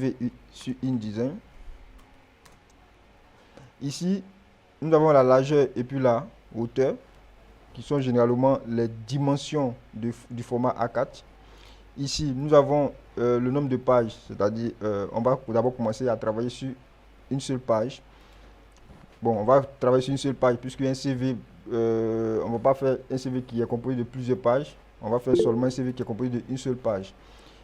CV sur InDesign. Ici, nous avons la largeur et puis la hauteur, qui sont généralement les dimensions du format A4. Ici, nous avons le nombre de pages, c'est-à-dire on va d'abord commencer à travailler sur une seule page. Bon, on va travailler sur une seule page puisque un CV, on ne va pas faire un CV qui est composé de plusieurs pages. On va faire seulement un CV qui est composé d'une seule page.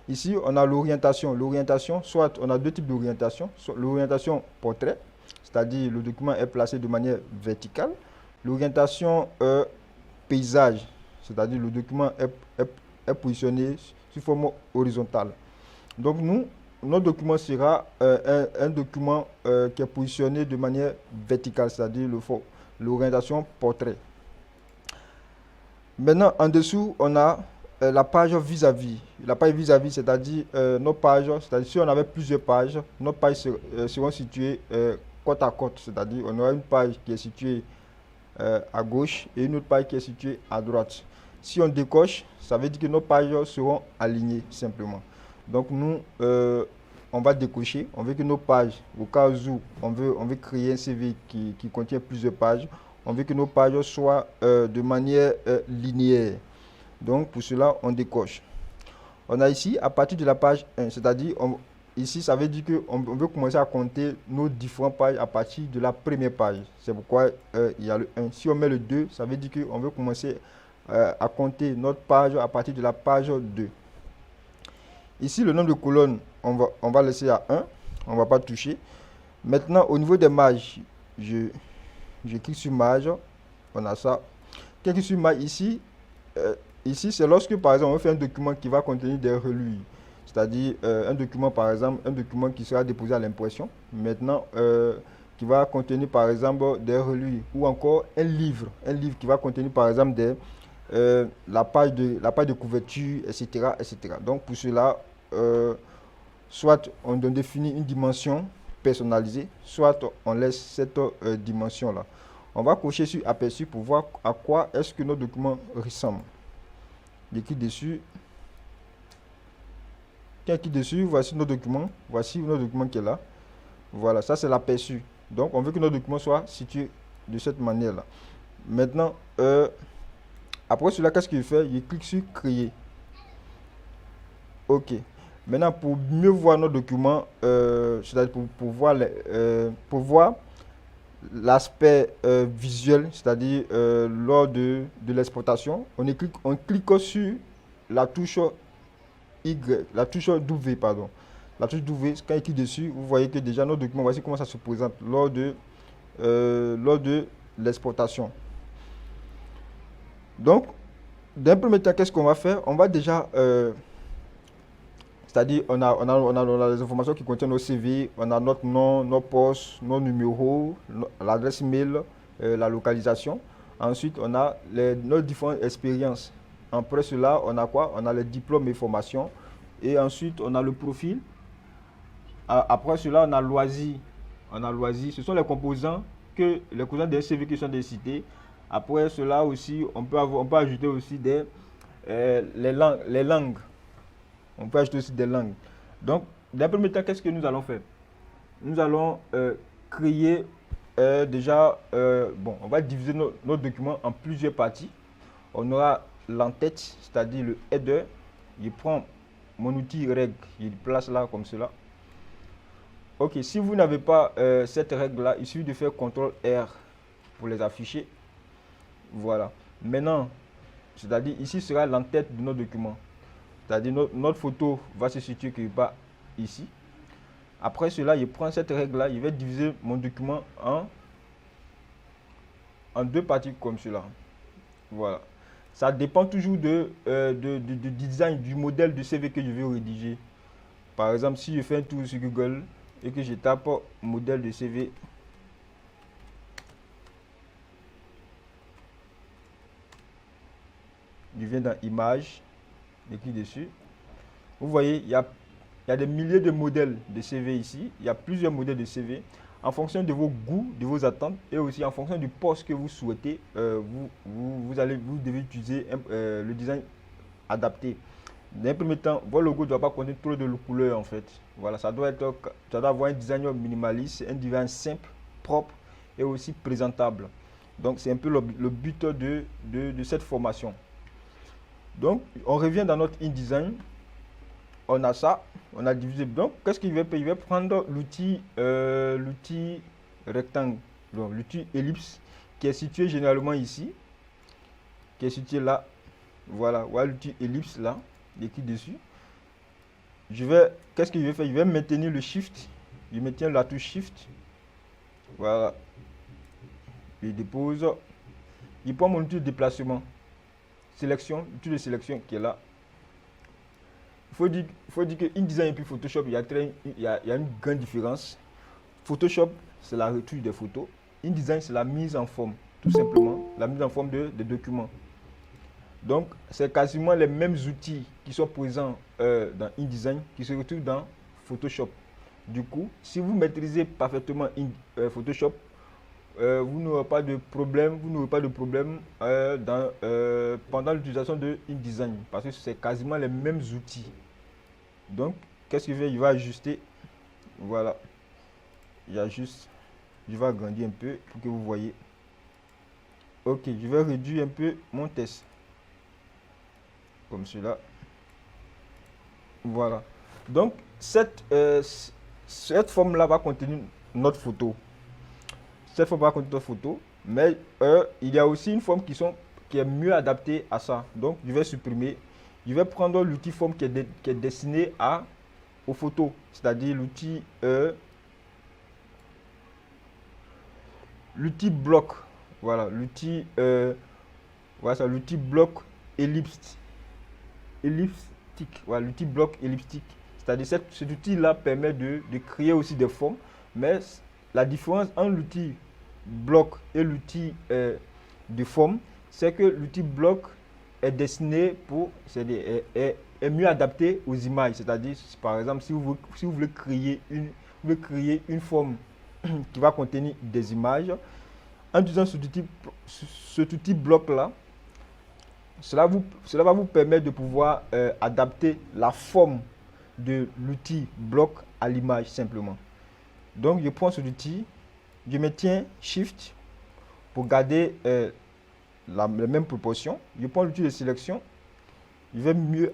Ici, on a l'orientation. L'orientation, soit on a deux types d'orientation. L'orientation portrait, c'est-à-dire le document est placé de manière verticale. L'orientation paysage, c'est-à-dire le document est positionné sous forme horizontale. Donc notre document sera un document qui est positionné de manière verticale, c'est-à-dire l'orientation portrait. Maintenant, en dessous, on a la page vis-à-vis. La page vis-à-vis, c'est-à-dire nos pages, c'est-à-dire si on avait plusieurs pages, nos pages seront situées côte à côte, c'est-à-dire on aura une page qui est située à gauche et une autre page qui est située à droite. Si on décoche, ça veut dire que nos pages seront alignées simplement. Donc nous, on va décocher. On veut que nos pages, au cas où on veut créer un CV qui contient plusieurs pages, on veut que nos pages soient de manière linéaire. Donc pour cela, on décoche. On a ici, à partir de la page 1, c'est-à-dire, ici, ça veut dire qu'on veut commencer à compter nos différentes pages à partir de la première page. C'est pourquoi il y a le 1. Si on met le 2, ça veut dire qu'on veut commencer à compter notre page à partir de la page 2. Ici, le nombre de colonnes, on va laisser à 1. On ne va pas toucher. Maintenant, au niveau des marges, je clique sur marge. On a ça. Clique sur marge ici. Ici, c'est lorsque, par exemple, on fait un document qui va contenir des reliures. C'est-à-dire, un document, par exemple, un document qui sera déposé à l'impression. Maintenant, qui va contenir, par exemple, des reliures. Ou encore un livre qui va contenir, par exemple, la page de couverture, etc., etc. Donc, pour cela, soit on définit une dimension personnalisée, soit on laisse cette dimension-là. On va cocher sur aperçu pour voir à quoi est-ce que notre document ressemble. Je clique dessus. Quand je clique dessus, voici notre document. Voici notre document qui est là. Voilà, ça c'est l'aperçu. Donc, on veut que notre document soit situé de cette manière-là. Maintenant, après cela, qu'est-ce qu'il fait? Je clique sur créer. OK. Maintenant, pour mieux voir notre document, c'est-à-dire pour voir l'aspect visuel, c'est-à-dire lors de l'exportation, on clique sur la touche Y, la touche W, pardon. La touche W, quand il clique dessus, vous voyez que déjà notre document, voici comment ça se présente lors de l'exportation. Donc, d'un premier temps, qu'est-ce qu'on va faire? On va déjà, c'est-à-dire, on a les informations qui contiennent nos CV, on a notre nom, nos postes, nos numéros, l'adresse mail, la localisation. Ensuite, on a nos différentes expériences. Après cela, on a quoi? On a les diplômes et formations. Et ensuite, on a le profil. Après cela, on a loisirs. Ce sont les composants des CV qui sont cités. Après cela aussi, on peut ajouter aussi les langues. On peut ajouter aussi des langues. Donc, d'un premier temps, qu'est-ce que nous allons faire? Nous allons créer déjà, on va diviser notre document en plusieurs parties. On aura l'entête, c'est-à-dire le header. Je prends mon outil règle, je le place là comme cela. Ok, si vous n'avez pas cette règle-là, il suffit de faire CTRL-R pour les afficher. Voilà. Maintenant, c'est-à-dire ici sera l'entête de notre document. C'est-à-dire notre photo va se situer quelque part ici. Après cela, je prends cette règle-là, je vais diviser mon document en deux parties comme cela. Voilà. Ça dépend toujours du design, du modèle de CV que je vais rédiger. Par exemple, si je fais un tour sur Google et que je tape modèle de CV, je viens dans Images, je clique dessus. Vous voyez, il y a des milliers de modèles de CV ici. Il y a plusieurs modèles de CV. En fonction de vos goûts, de vos attentes et aussi en fonction du poste que vous souhaitez, vous devez utiliser le design adapté. D'un premier temps, votre logo ne doit pas contenir trop de couleurs en fait. Voilà, ça doit avoir un design minimaliste, un design simple, propre et aussi présentable. Donc c'est un peu le but de cette formation. Donc on revient dans notre InDesign. On a ça, on a divisé. Donc qu'est-ce qu'il va faire? Il va prendre l'outil rectangle, donc l'outil ellipse qui est situé généralement ici, qui est situé là. Voilà, l'outil ellipse là, il est écrit dessus. Qu'est-ce qu'il va faire? Il va maintenir le shift. Il maintient la touche shift. Voilà. Il dépose. Il prend mon outil de déplacement. Sélection, l'outil de sélection qui est là. Il faut dire que InDesign et puis Photoshop, il y a une grande différence. Photoshop, c'est la retouche des photos. InDesign, c'est la mise en forme, tout simplement. La mise en forme des documents. Donc, c'est quasiment les mêmes outils qui sont présents dans InDesign qui se retrouvent dans Photoshop. Du coup, si vous maîtrisez parfaitement Photoshop, vous n'aurez pas de problème, pendant l'utilisation de InDesign parce que c'est quasiment les mêmes outils. Donc, qu'est-ce qu'il fait? Il va ajuster. Voilà. Il ajuste. Je vais agrandir un peu pour que vous voyez. Ok, je vais réduire un peu mon test. Comme cela. Voilà. Donc, cette forme-là va contenir notre photo. Cette forme va contenir notre photo. Mais il y a aussi une forme qui est mieux adaptée à ça. Donc, je vais supprimer. Je vais prendre l'outil forme qui est destiné aux photos. C'est-à-dire l'outil bloc. Voilà. L'outil bloc elliptique. Voilà, l'outil bloc elliptique. C'est-à-dire cet outil-là permet de créer aussi des formes. Mais la différence entre l'outil bloc et l'outil de forme, c'est que l'outil bloc est destiné est mieux adapté aux images. C'est-à-dire, par exemple, si vous voulez créer une forme qui va contenir des images, en utilisant cet outil bloc-là, cela va vous permettre de pouvoir adapter la forme de l'outil bloc à l'image simplement. Donc, je prends cet outil, je maintiens Shift pour garder la même proportion. Je prends l'outil de sélection, je vais mieux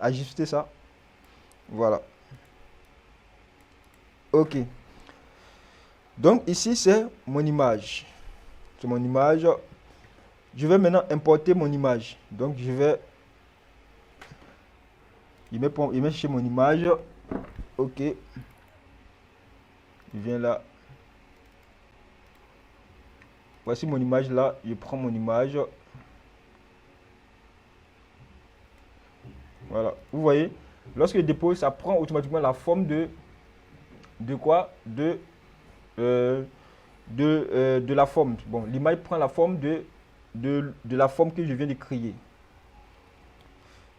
ajuster ça. Voilà. Ok. Donc, ici, c'est mon image. C'est mon image. Je vais maintenant importer mon image. Donc, il met chez mon image. Ok. Il vient là. Voici mon image là. Je prends mon image. Voilà. Vous voyez, lorsque je dépose, ça prend automatiquement la forme de quoi? De la forme. Bon, l'image prend la forme de la forme que je viens de créer.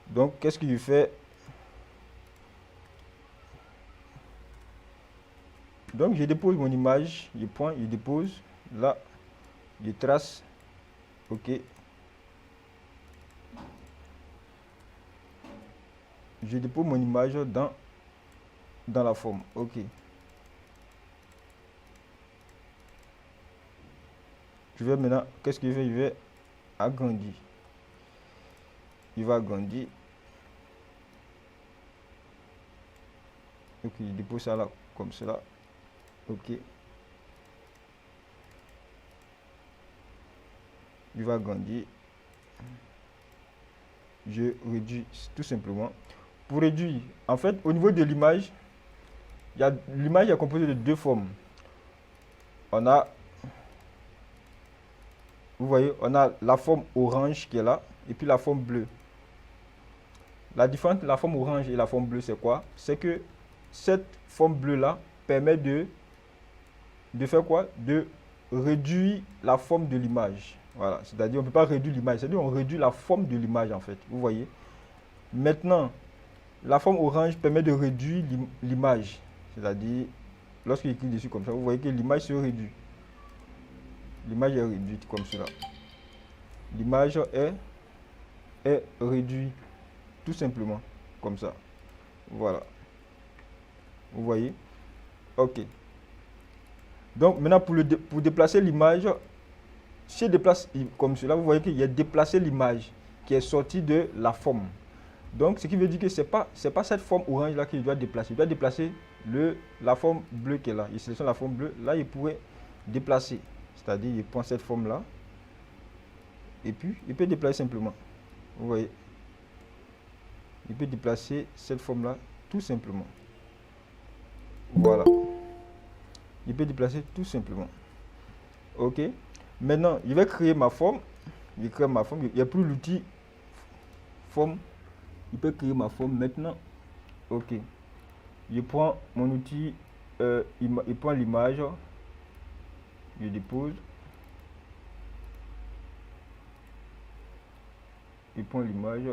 Donc, qu'est-ce que je fais? Donc, je dépose mon image, je prends, je dépose, là, je trace, ok. Je dépose mon image dans la forme, ok. Je vais maintenant, qu'est-ce que je vais? Je vais agrandir. Il va agrandir. Ok, je dépose ça là, comme cela. Ok. Il va agrandir. Je réduis tout simplement. Pour réduire, en fait, au niveau de l'image, l'image est composée de deux formes. On a, vous voyez, on a la forme orange qui est là, et puis la forme bleue. La différence entre la forme orange et la forme bleue, c'est quoi? C'est que cette forme bleue-là permet de faire quoi? De réduire la forme de l'image. Voilà, c'est-à-dire on ne peut pas réduire l'image, c'est-à-dire on réduit la forme de l'image en fait. Vous voyez? Maintenant, la forme orange permet de réduire l'image. C'est-à-dire, lorsqu'il clique dessus comme ça, vous voyez que l'image se réduit. L'image est réduite comme cela. L'image est est réduit tout simplement comme ça. Voilà. Vous voyez? Ok. Donc maintenant pour déplacer l'image, si je déplace comme cela, vous voyez qu'il y a déplacé l'image qui est sortie de la forme. Donc ce qui veut dire que c'est pas cette forme orange là qu'il doit déplacer. Il doit déplacer la forme bleue qui est là. Il sélectionne la forme bleue. Là il pourrait déplacer. C'est-à-dire il prend cette forme là. Et puis il peut déplacer simplement. Vous voyez? Il peut déplacer cette forme là tout simplement. Voilà. Il peut déplacer tout simplement. Ok. Maintenant, je vais créer ma forme. Je crée ma forme. Il n'y a plus l'outil forme. Il peut créer ma forme maintenant. Ok. Je prends mon outil. Il prend l'image. Je dépose. Il prend l'image.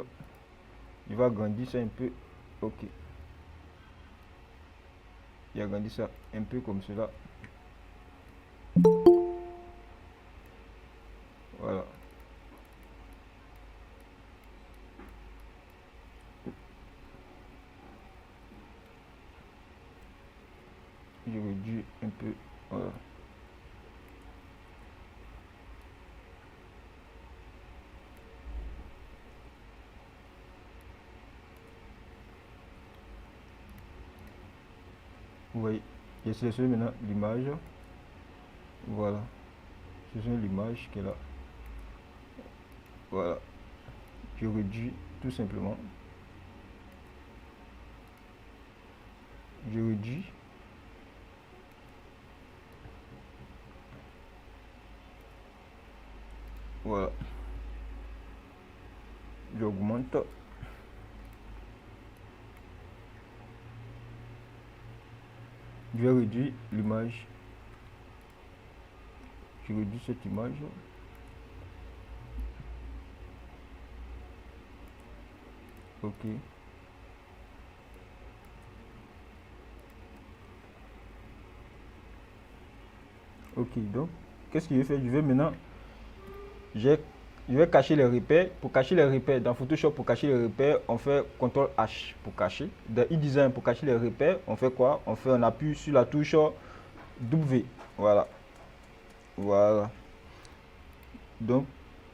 Il va agrandir ça un peu. Ok. Il agrandit ça un peu comme cela. Voilà. Je réduis un peu. Voilà. Vous voyez, je sélectionne maintenant l'image. Voilà. Je sélectionne l'image qui est là. Voilà. Je réduis tout simplement. Je réduis. Voilà. J'augmente. Je vais réduire l'image. Je réduis cette image. Ok. Ok, donc, qu'est-ce que je vais faire? Je vais maintenant, je vais cacher les repères. Pour cacher les repères, dans Photoshop, pour cacher les repères, on fait CTRL H pour cacher. Dans InDesign, pour cacher les repères, on fait quoi? On appuie sur la touche W. Voilà. Voilà. Donc,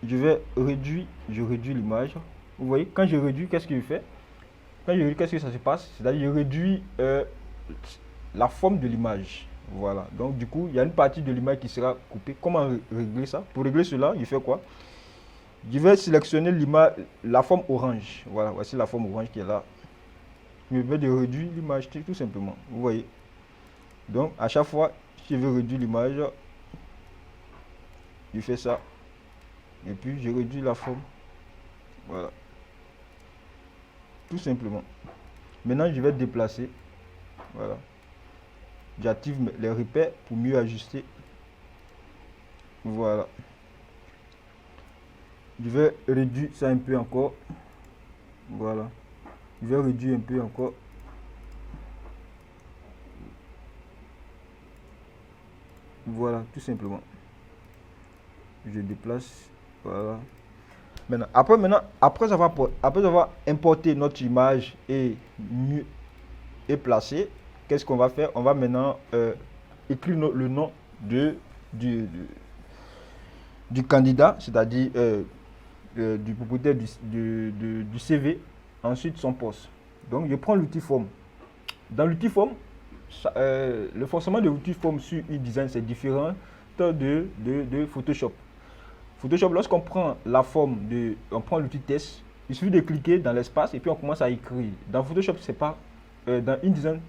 je réduis l'image. Vous voyez, quand je réduis, qu'est-ce qu'il fait? Quand je réduis, qu'est-ce que ça se passe? C'est-à-dire, je réduis la forme de l'image. Voilà. Donc, du coup, il y a une partie de l'image qui sera coupée. Comment régler ça? Pour régler cela, je fais quoi? Je vais sélectionner l'image, la forme orange. Voilà, voici la forme orange qui est là. Je vais de réduire l'image tout simplement. Vous voyez? Donc, à chaque fois, si je veux réduire l'image, je fais ça. Et puis, je réduis la forme. Voilà. Tout simplement. Maintenant, je vais déplacer. Voilà. J'active les repères pour mieux ajuster. Voilà. Je vais réduire ça un peu encore. Voilà. Je vais réduire un peu encore. Voilà, tout simplement. Je déplace. Voilà. Après avoir importé notre image et placé, qu'est-ce qu'on va faire? On va maintenant écrire le nom du candidat, c'est-à-dire du propriétaire du CV, ensuite son poste. Donc je prends l'outil forme. Dans l'outil forme, le fonctionnement de l'outil forme sur InDesign c'est différent de Photoshop. Photoshop, lorsqu'on prend la forme on prend l'outil test, il suffit de cliquer dans l'espace et puis on commence à écrire. Dans Photoshop, c'est pas, dans InDesign,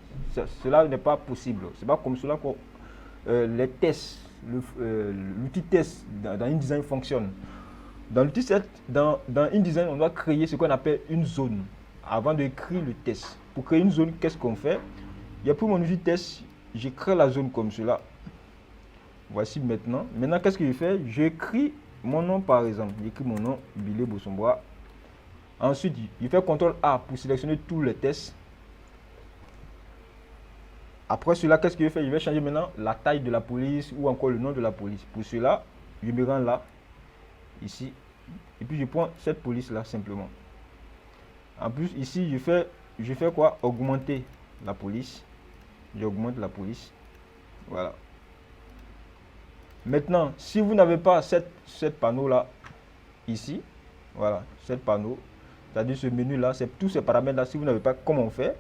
cela n'est pas possible. C'est pas comme cela que les tests, l'outil test dans InDesign fonctionne. Dans l'outil dans InDesign, on doit créer ce qu'on appelle une zone avant d'écrire le test. Pour créer une zone, qu'est-ce qu'on fait? Il y a pour mon outil test, je crée la zone comme cela. Voici maintenant. Maintenant, qu'est-ce que je fais? J'écris mon nom par exemple. J'écris mon nom, Billy Bossombois. Ensuite, je fais CTRL A pour sélectionner tous les tests. Après cela, qu'est-ce que je fais? Je vais changer maintenant la taille de la police ou encore le nom de la police. Pour cela, je me rends là, ici. Et puis je prends cette police là simplement. En plus ici je fais quoi? Augmenter la police. J'augmente la police. Voilà. Maintenant, si vous n'avez pas cette panneau là ici, voilà, cette panneau, c'est-à-dire ce menu là, c'est tous ces paramètres là. Si vous n'avez pas, comment on fait?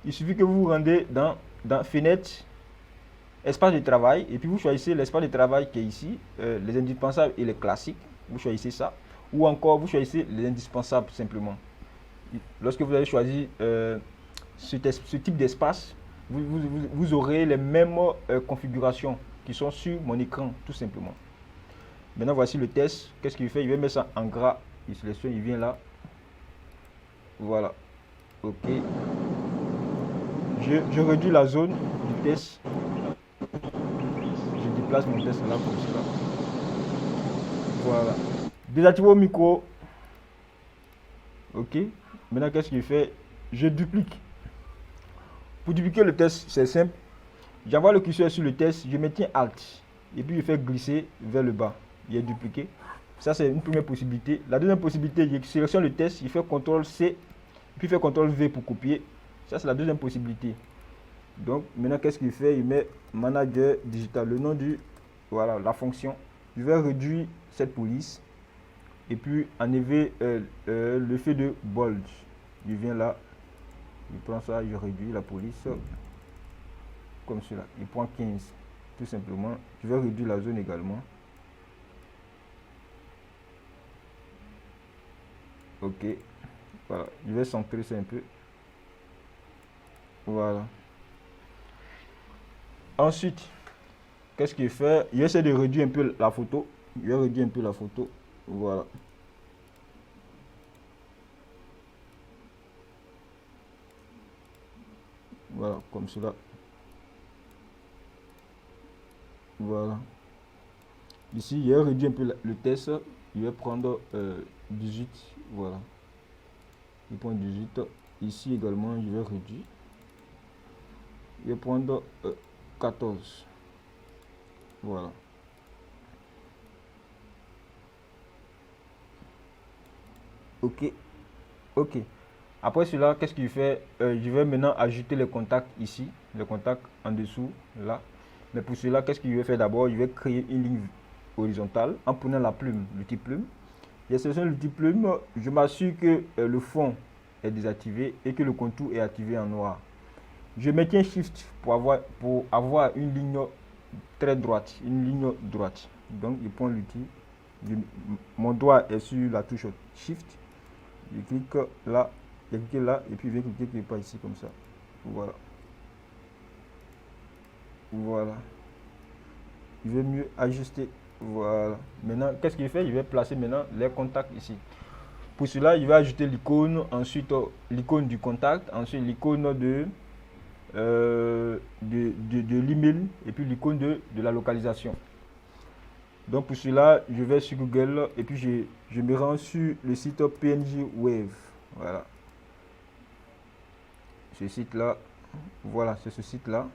Il suffit que vous vous rendez dans fenêtre, espace de travail, et puis vous choisissez l'espace de travail qui est ici, les indispensables et les classiques. Vous choisissez ça, ou encore vous choisissez les indispensables simplement. Lorsque vous avez choisi ce type d'espace, vous aurez les mêmes configurations qui sont sur mon écran, tout simplement. Maintenant, voici le test. Qu'est-ce qu'il fait? Il va mettre ça en gras. Il sélectionne, il vient là. Voilà. OK. Je réduis la zone du test. Je déplace mon test là comme ça. Voilà. Désactiver au micro. OK. Maintenant, qu'est-ce qu'il fait? Je duplique. Pour dupliquer le test, c'est simple. J'envoie le curseur sur le test, je maintiens Alt. Et puis je fais glisser vers le bas. Il est dupliqué. Ça, c'est une première possibilité. La deuxième possibilité, je sélectionne le test, il fait CTRL-C, puis il fait CTRL-V pour copier. Ça, c'est la deuxième possibilité. Donc, maintenant, qu'est-ce qu'il fait? Il met Manager Digital, le nom du... Voilà, la fonction. Je vais réduire cette police. Et puis, enlever le fait de bold. Je viens là. Je prends ça, je réduis la police. Comme cela. Il prend 15. Tout simplement. Je vais réduire la zone également. OK. Voilà. Je vais centrer ça un peu. Voilà. Ensuite, qu'est-ce qu'il fait? Il essaie de réduire un peu la photo. Je vais réduire un peu la photo. Voilà. Voilà, comme cela. Voilà. Ici, il a réduit un peu le test. Il va prendre 18. Voilà. Il prend 18. Ici également, je vais réduire. Il va prendre 14. Voilà. OK. OK. Après cela, qu'est-ce qu'il fait? Je vais maintenant ajouter les contacts ici. Les contacts en dessous, là. Mais pour cela, qu'est-ce qu'il va faire d'abord? Je vais créer une ligne horizontale en prenant la plume, l'outil plume. Je sélectionne l'outil plume. Je m'assure que le fond est désactivé et que le contour est activé en noir. Je maintiens Shift pour avoir une ligne très droite, une ligne droite. Donc, je prends l'outil. Mon doigt est sur la touche Shift. Je clique là, je clique là et puis je vais cliquer quelque part ici comme ça. Voilà. Voilà. Je vais mieux ajuster. Voilà. Maintenant, qu'est-ce qu'il fait? Je vais placer maintenant les contacts ici. Pour cela, je vais ajouter l'icône, ensuite l'icône du contact, ensuite l'icône de l'email et puis l'icône de la localisation. Donc pour cela, je vais sur Google et puis je me rends sur le site PNG Wave. Voilà. Ce site-là, voilà, c'est ce site-là.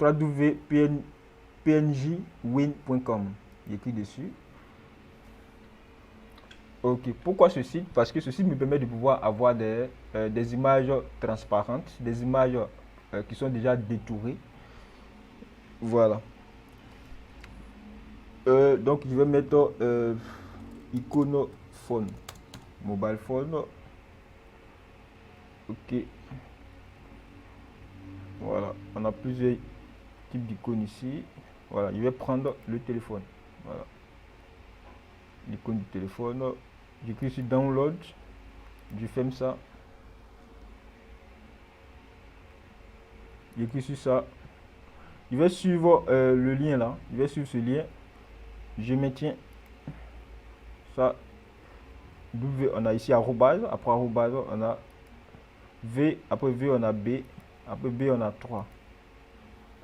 www.pngwin.com. J'écris dessus. Ok, pourquoi ce site? Parce que ce site me permet de pouvoir avoir des images transparentes, des images qui sont déjà détourées. Voilà. Donc je vais mettre icône phone, mobile phone. Ok. Voilà, on a plusieurs types d'icônes ici. Voilà, je vais prendre le téléphone. Voilà. L'icône du téléphone. Je clique sur download. Je ferme ça. Je clique sur ça. Je vais suivre le lien là. Je vais suivre ce lien. Je maintiens ça. W, on a ici arrobase. Après arrobase, on a V. Après V, on a B. Après B, on a 3.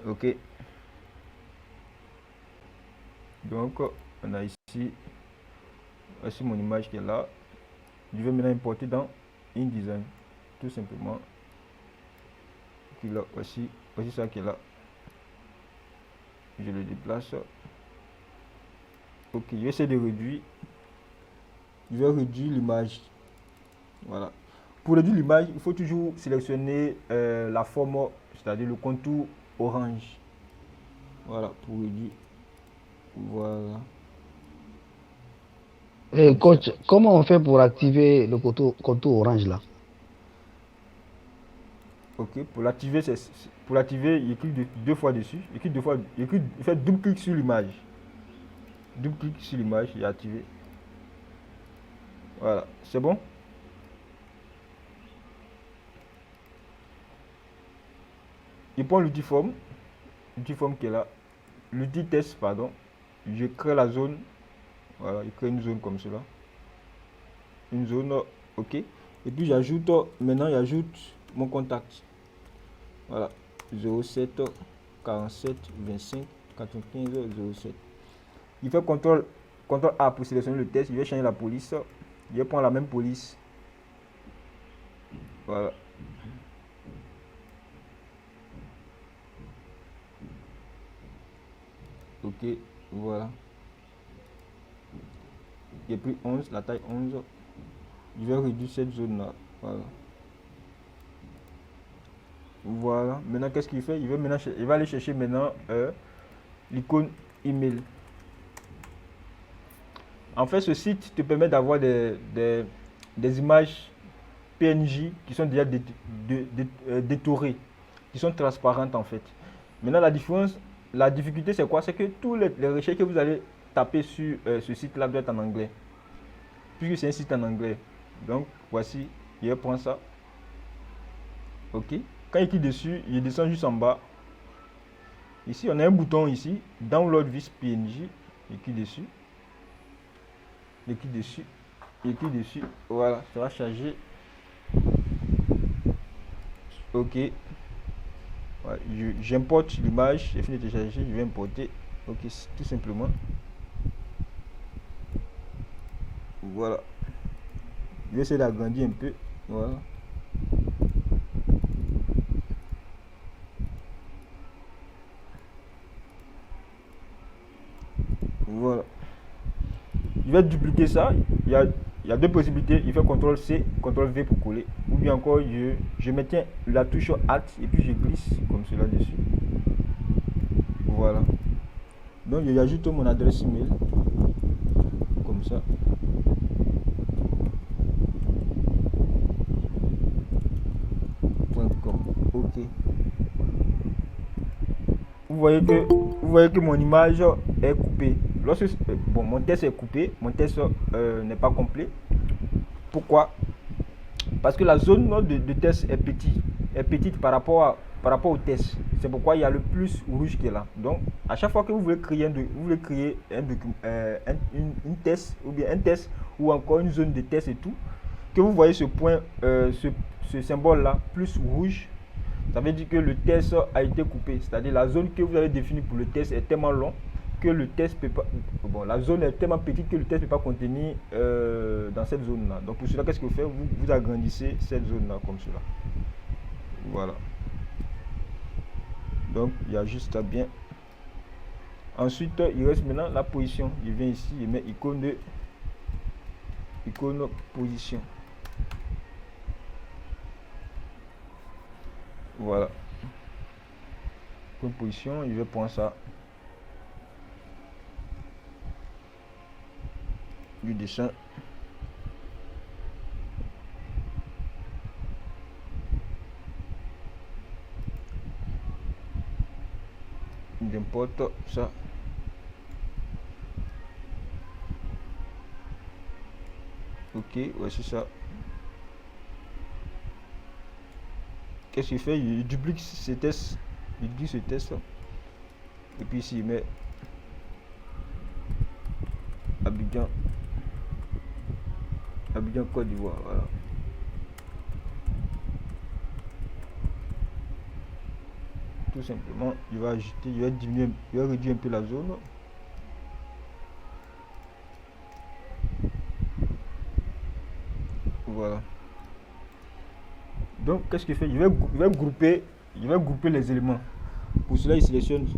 Ok. Donc, on a ici. Voici mon image qui est là. Je vais maintenant importer dans InDesign. Tout simplement. Puis là, voici ça qui est là. Je le déplace. Ok, je vais essayer de réduire. Je vais réduire l'image. Voilà. Pour réduire l'image, il faut toujours sélectionner la forme, c'est-à-dire le contour orange. Voilà, pour réduire. Voilà. Et coach, comment on fait pour activer le contour orange là? Ok, pour l'activer, il clique deux fois dessus. Il fait double clic sur l'image. Double clic sur l'image, il est activé. Voilà, c'est bon. Il prend l'outil forme qui est là. L'outil test, pardon. Je crée la zone. Voilà, il crée une zone comme cela. Une zone, ok. Et puis j'ajoute, maintenant j'ajoute mon contact. Voilà, 07 47 25 95 07. Il fait CTRL A pour sélectionner le test. Il va changer la police. Il va prendre la même police. Voilà. Ok, voilà. J'ai pris 11, la taille 11. Je vais réduire cette zone là. Voilà. Voilà. Maintenant, qu'est-ce qu'il fait? Il va aller chercher maintenant l'icône email. En fait, ce site te permet d'avoir des images PNJ qui sont déjà détourées, qui sont transparentes en fait. Maintenant, la difficulté c'est quoi? C'est que tous les recherches que vous allez taper sur ce site-là doivent être en anglais. Puisque c'est un site en anglais. Donc, voici, je vais prendre ça. Ok. Quand il clique dessus, il descend juste en bas. Ici, on a un bouton ici, Download this PNG. Il clique dessus. Il clique dessus. Il clique dessus. Voilà, ça va charger. Ok. Voilà, j'importe l'image. J'ai fini de télécharger. Je vais importer. Ok, tout simplement. Voilà. Je vais essayer d'agrandir un peu. Voilà. Voilà. Je vais dupliquer ça. Il y a deux possibilités. Il fait CTRL-C, CTRL-V pour coller. Ou bien encore, je maintiens la touche Alt et puis je glisse comme cela dessus. Voilà. Donc, j'ajoute mon adresse email. Comme ça. .com. Ok. Vous voyez que mon image est coupée. Mon test est coupé, mon test n'est pas complet. Pourquoi? Parce que la zone de test est petite par rapport au test. C'est pourquoi il y a le plus rouge qui est là. Donc, à chaque fois que vous voulez créer une test, ou bien un test, ou encore une zone de test et tout, que vous voyez ce point, ce symbole là, plus rouge, ça veut dire que le test a été coupé. C'est-à-dire la zone que vous avez définie pour le test est tellement long que le test peut pas. Bon, la zone est tellement petite que le test ne peut pas contenir dans cette zone-là. Donc pour cela, qu'est-ce que vous faites? Vous agrandissez cette zone-là comme cela. Voilà. Donc il y a juste à bien. Ensuite, il reste maintenant la position. Je viens ici et mets icône position. Voilà. Icône position, je vais prendre ça. Du dessin. J'importe ça. Ok, voici ça. Qu'est-ce qu'il fait? Il duplique ce test. Il duplique ce test. Et puis ici, il met Abidjan. Abidjan, Côte d'Ivoire. Voilà. Tout simplement, il va ajouter, il va diminuer, il va réduire un peu la zone. Voilà. Donc, qu'est-ce qu'il fait? Il va grouper les éléments. Pour cela, il sélectionne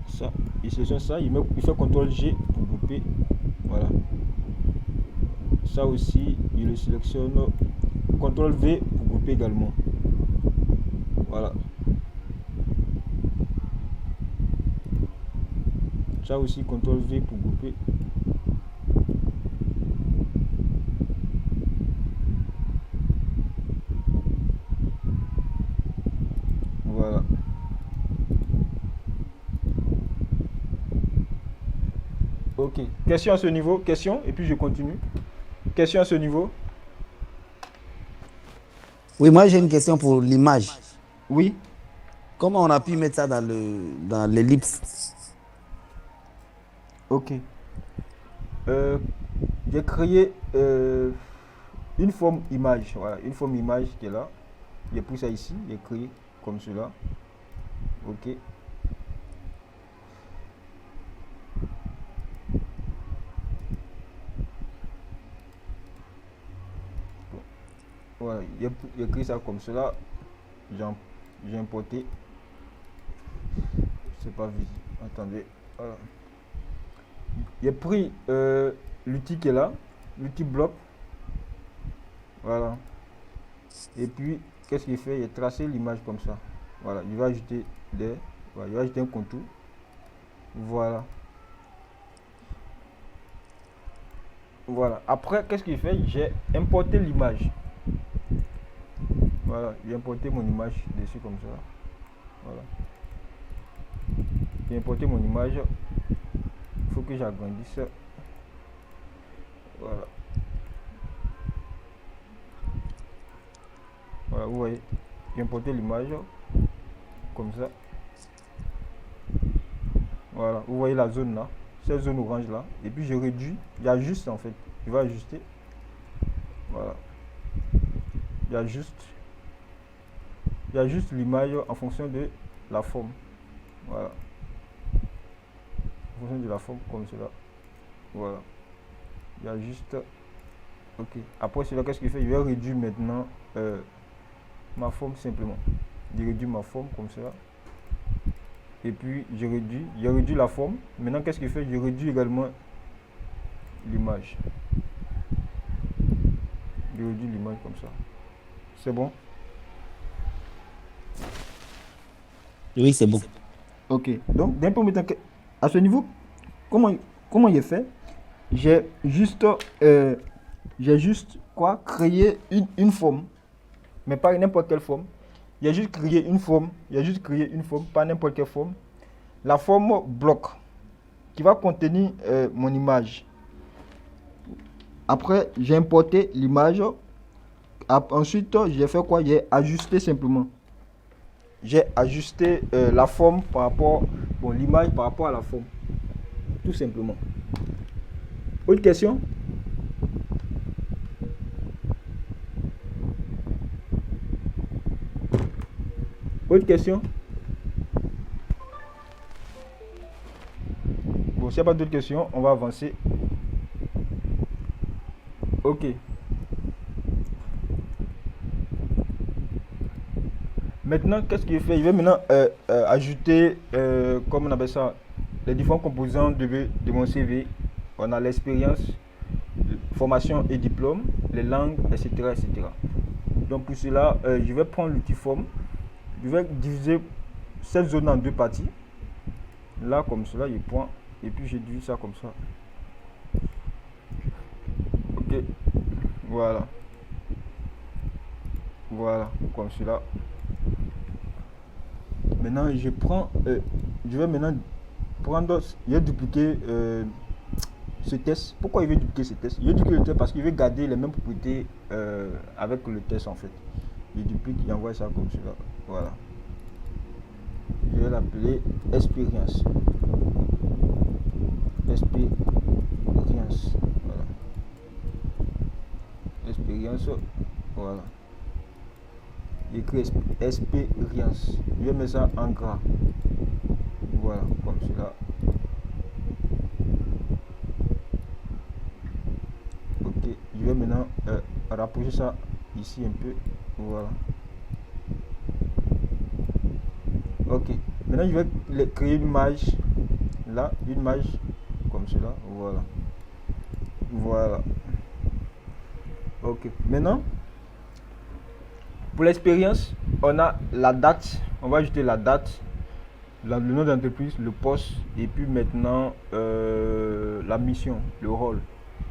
ça. Il sélectionne ça, il fait CTRL G pour grouper. Voilà. ça aussi, je le sélectionne. CTRL V pour grouper également. Voilà. Ça aussi, CTRL V pour grouper. Voilà. Ok. Question à ce niveau. Question. Et puis je continue. Question à ce niveau. Oui, moi j'ai une question pour l'image. Oui. Comment on a pu mettre ça dans l'ellipse? Ok. J'ai créé une forme image. Voilà, une forme image qui est là. J'ai pris ça ici. J'ai créé comme cela. Ok. Voilà, j'ai créé ça comme cela. J'ai importé. C'est pas visible. Attendez. Voilà. J'ai pris l'outil qui est là, l'outil bloc. Voilà. Et puis, qu'est-ce qu'il fait? Il a tracé l'image comme ça. Voilà. Il va ajouter voilà, il va ajouter un contour. Voilà. Voilà. Après, qu'est-ce qu'il fait? J'ai importé l'image. Voilà. J'ai importé mon image dessus comme ça. Voilà. J'ai importé mon image. Il faut que j'agrandisse. Voilà. Voilà, vous voyez. J'ai importé l'image comme ça. Voilà, vous voyez la zone là, cette zone orange là. Et puis je réduis, j'ajuste en fait. Je vais ajuster. Voilà. J'ajuste l'image en fonction de la forme. Voilà. En fonction de la forme comme cela. Voilà. J'ajuste. Ok. Après cela, qu'est-ce qu'il fait? Je vais réduire maintenant ma forme simplement. Je réduis ma forme comme cela. Et puis j'ai réduit la forme. Maintenant, qu'est-ce qu'il fait? Je réduis également l'image. Je réduis l'image comme ça. C'est bon? Oui, c'est bon. Ok. Donc, d'un premier temps, à ce niveau, comment j'ai fait? J'ai juste quoi? Créé une forme. Mais pas n'importe quelle forme. J'ai juste créé une forme. Pas n'importe quelle forme. La forme bloc qui va contenir mon image. Après, j'ai importé l'image. Ensuite, j'ai fait quoi? J'ai ajusté simplement. J'ai ajusté la forme par rapport, l'image par rapport à la forme. Tout simplement. Autre question? Autre question? Bon, s'il n'y a pas d'autres questions, on va avancer. Ok. Maintenant, qu'est-ce qu'il fait? Il va maintenant ajouter, comment on appelle ça, les différents composants de mon CV. On a l'expérience, formation et diplôme, les langues, etc., etc. Donc pour cela, je vais prendre l'outil forme. Je vais diviser cette zone en deux parties. Là, comme cela, je prends et puis je divise ça comme ça. Ok. Voilà. Voilà, comme cela. Maintenant, je vais maintenant prendre, je vais dupliquer ce test. Pourquoi il veut dupliquer ce test? Il veut dupliquer le test parce qu'il veut garder les mêmes propriétés avec le test en fait. Il duplique, il envoie ça comme cela. Voilà. Je vais l'appeler expérience. Expérience. Voilà. Expérience. Voilà. J'écris expérience. Je vais mettre ça en gras. Voilà, comme cela. Ok, je vais maintenant rapprocher ça ici un peu. Voilà. Ok, maintenant je vais créer une image. Là, une image comme cela. Voilà. Voilà. Ok. Maintenant, pour l'expérience, on a la date. On va ajouter la date, le nom d'entreprise, le poste, et puis maintenant la mission, le rôle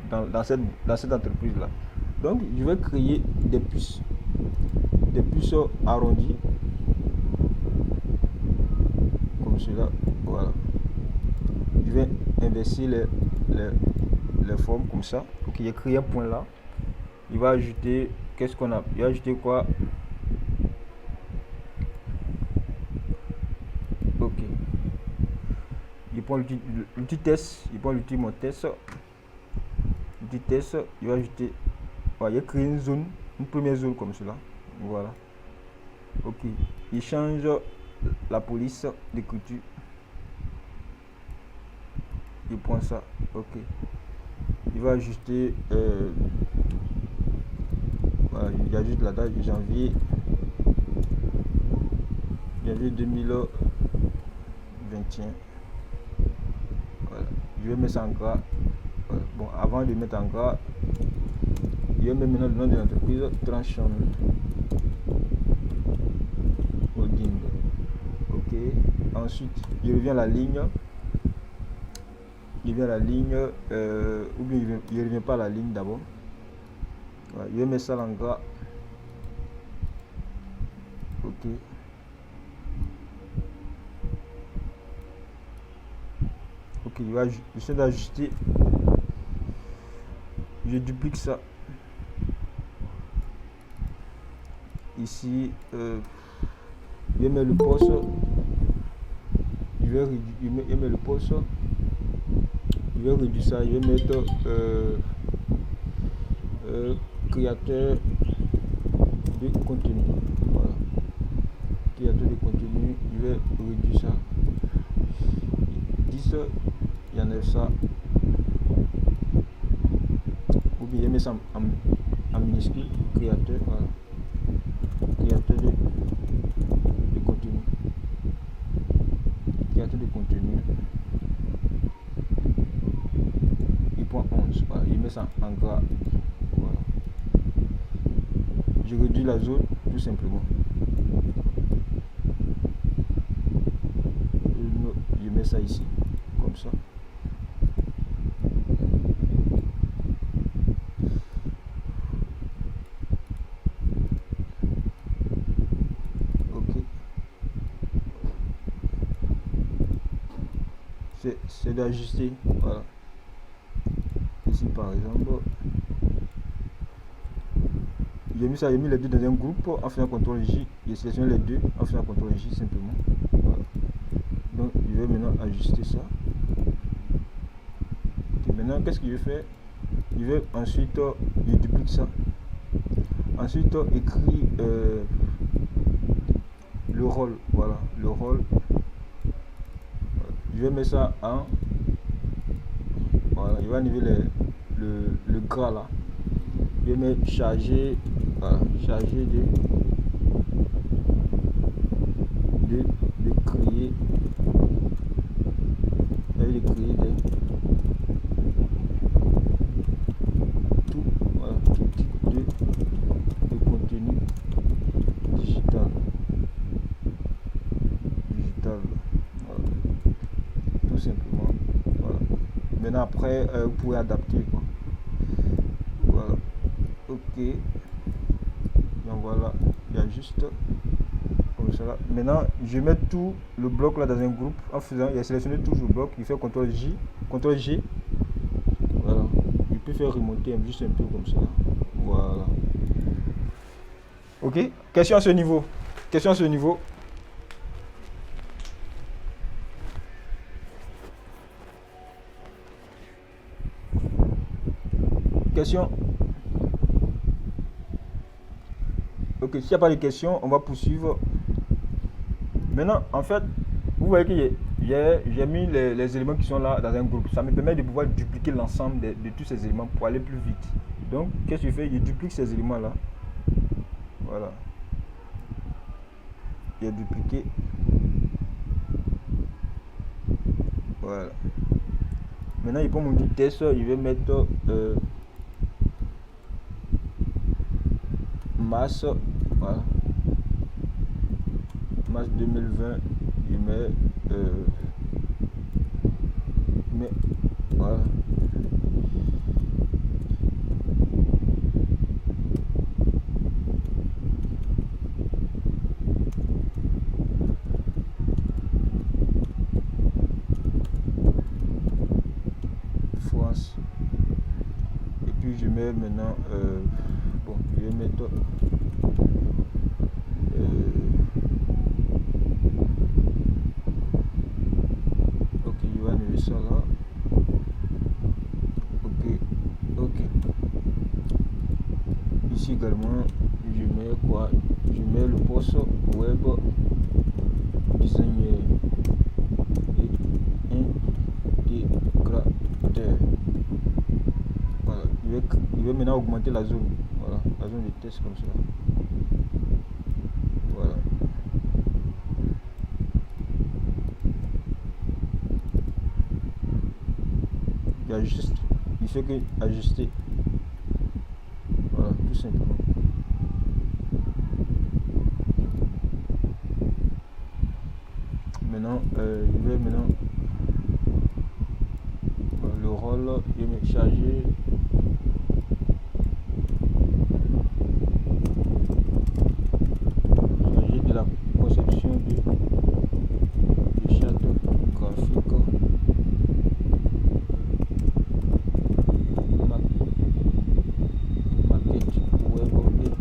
dans cette entreprise-là. Donc, je vais créer des puces arrondies, comme cela. Voilà. Je vais inverser les formes comme ça. Ok, j'ai créé un point là. Il va ajouter, qu'est-ce qu'on a? Il va ajouter quoi? Ok. Il prend l'outil test, il prend l'outil mon test. L'outil test, il va ajouter. Voilà, il a créé une zone, une première zone comme cela. Voilà. Ok. Il change la police d'écriture. Il prend ça. Ok. Il va ajuster. Voilà, il ajoute la date de janvier 2021. Voilà. Je vais mettre ça en gras. Voilà. Bon, avant de mettre en gras, je vais mettre maintenant le nom de l'entreprise, Tranchant Holding. Ok. Ensuite, je reviens à la ligne. Il vient à la ligne, ou bien il ne revient pas à la ligne d'abord. Voilà, je vais mettre ça en gras. Ok. Ok, j'essaie d'ajuster. Je duplique ça. Ici, je vais mettre le poste. Je vais mettre le poste. Je vais réduire ça. Je vais mettre créateur de contenu. Voilà. Créateur de contenu. Je vais réduire ça. 10. Il y en a ça. Ou bien je mets ça en minuscule. Créateur. Voilà. Créateur de contenu. Créateur de contenu. Il prend 11. Voilà. Il met ça en gras. Voilà. Je réduis la zone tout simplement. Je mets ça ici. Comme ça. C'est d'ajuster. Voilà. Ici par exemple, j'ai mis les deux dans un groupe en faisant CTRL J. J'ai sélectionné les deux en faisant CTRL J simplement. Voilà. Donc je vais maintenant ajuster ça. Okay, maintenant qu'est-ce que je fais? Je vais ensuite je duplique ça. Ensuite écrit le rôle. Voilà, le rôle. Je vais mettre ça en. Voilà, il va niveler le gras là. Je vais mettre chargé. Voilà, chargé de créer. De créer tout. Voilà, tout type de contenu digital. Voilà. Tout simplement. Voilà. Maintenant après vous pouvez adapter quoi. Voilà. Ok. Donc voilà, il y a juste comme ça. Maintenant je mets tout le bloc là dans un groupe en faisant, il a sélectionné tout le bloc, il fait CTRL J, CTRL G. Voilà. Il peut faire remonter juste un peu comme ça. Voilà. Ok. Question à ce niveau. Question à ce niveau. Question. Ok, s'il n'y a pas de questions, on va poursuivre. Maintenant, en fait, vous voyez que j'ai mis les éléments qui sont là dans un groupe. Ça me permet de pouvoir dupliquer l'ensemble de tous ces éléments pour aller plus vite. Donc, qu'est-ce que je fais? Je duplique ces éléments-là. Voilà. J'ai dupliqué. Voilà. Maintenant, il prend mon outil test. Je vais mettre mars, voilà, mars 2020, je mets, voilà. France. Et puis je mets maintenant, bon, je vais mettre ok, je vais enlever ça là. Ok. Ici également, je mets quoi? Je mets le poste web design et intégrateur. Voilà, je vais maintenant augmenter la zone. Voilà, la zone de test comme ça. Voilà. J'ajuste. Il fait que ajuster. Voilà, tout simplement. Maintenant, je vais maintenant le rôle, je vais charger. De la conception de charte graphique, maquette web et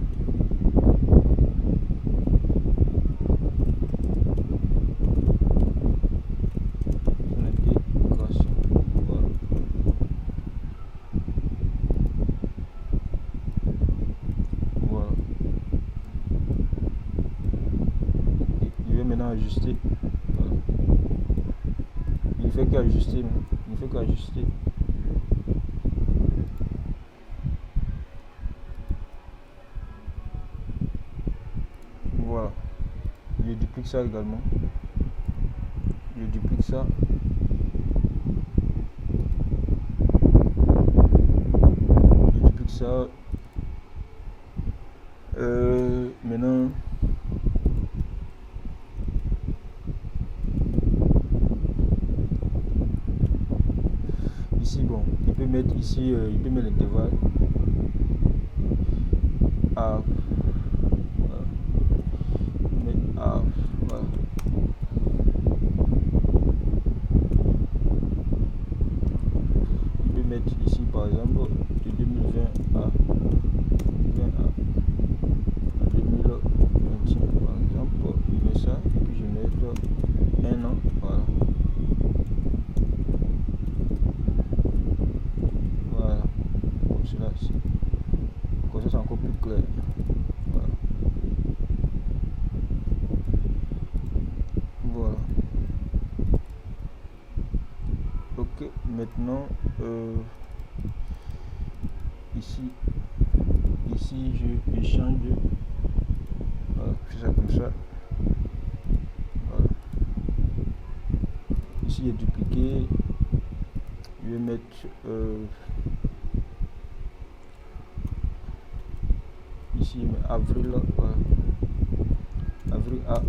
l'intégration. Voilà. Voilà. Et je vais maintenant ajuster. Voilà. Il ne fait qu'ajuster. Il ne fait qu'ajuster. Voilà. Je duplique ça également. Je duplique ça. Je duplique ça. Maintenant. Ici, bon, il peut mettre ici, il peut mettre l'intervalle à. Voilà. Il peut mettre ici par exemple de 2020 à 2021 par exemple, je mets ça et puis je mets un an. Voilà. Voilà. Comme cela ici. Comme ça c'est encore plus clair. Voilà. Voilà. Ok, maintenant ici je change de, voilà, je fais ça comme ça. Voilà. Ici il est dupliqué, je vais mettre ici je mets avril, voilà. Avril à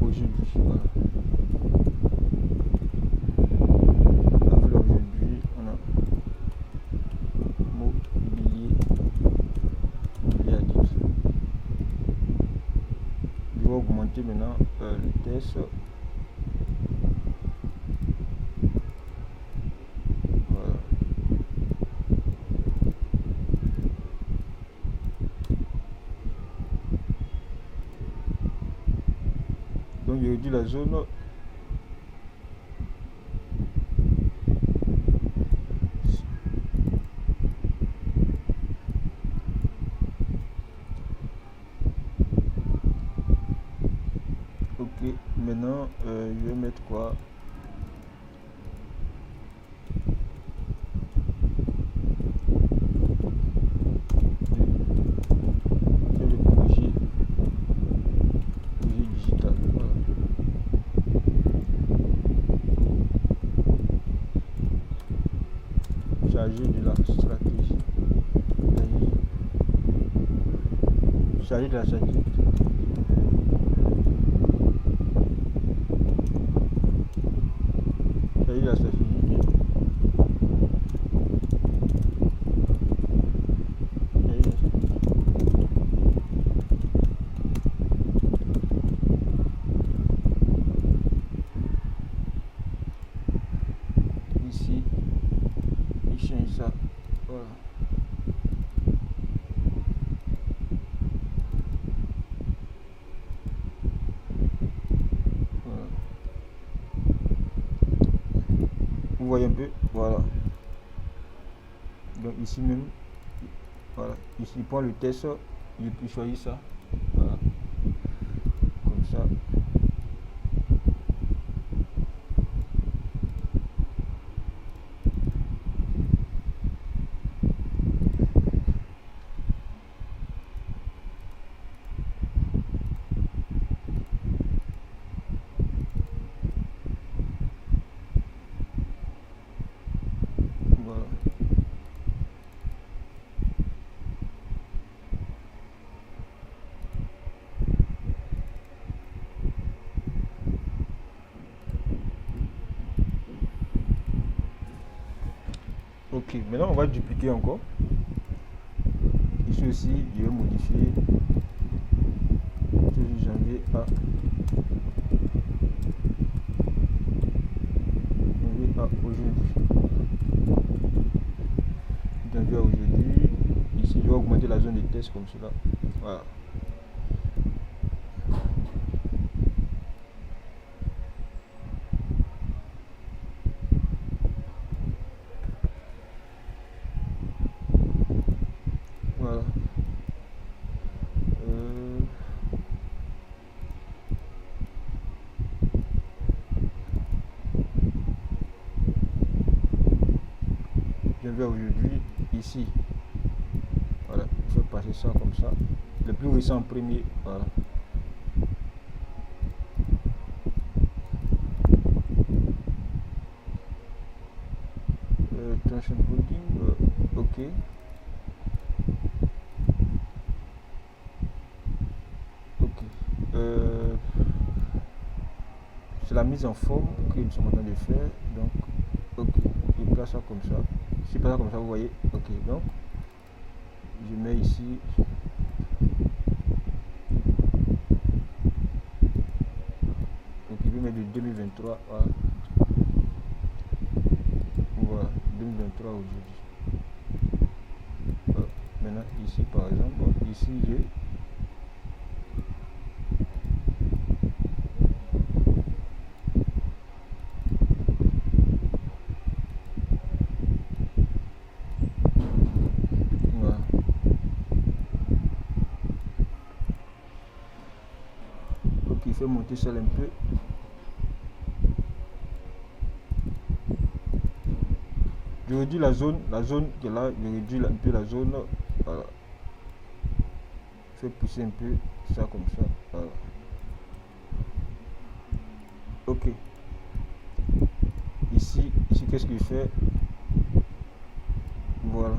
aujourd'hui, voilà. Augmenter maintenant le test. Voilà. Donc je réduis la zone. Ok, maintenant je vais mettre quoi? Je vais le projet digital. Voilà. Chargé de la stratégie. Charger de la charger. Charger de la charger. Ici, il change ça. Voilà. Voilà. Vous voyez un peu, voilà. Donc ici même, voilà. Ici, il prend le test, il choisit ça. Voilà. Comme ça. Voilà. Ok, maintenant on va dupliquer encore. Ici aussi, je vais modifier. Janvier à aujourd'hui. Janvier à aujourd'hui. Ici, je vais augmenter la zone de test comme cela. Voilà. Voilà. Janvier à aujourd'hui. Ici. Voilà. Il faut passer ça comme ça. Le plus récent en premier. Voilà. Transition coding. Ok. C'est la mise en forme que nous sommes en train de faire. Donc, ok, je place ça comme ça. Si je place ça comme ça, vous voyez. Ok, donc, je mets ici. Donc, je vais mettre de 2023. Voilà. Voilà, 2023 aujourd'hui. Maintenant, ici, par exemple, ici, j'ai. Il fait monter ça un peu. Je réduis la zone qui est là, je réduis un peu la zone. Voilà. Je fais pousser un peu ça comme ça. Voilà. Ok. Ici qu'est-ce qu'il fait? Voilà.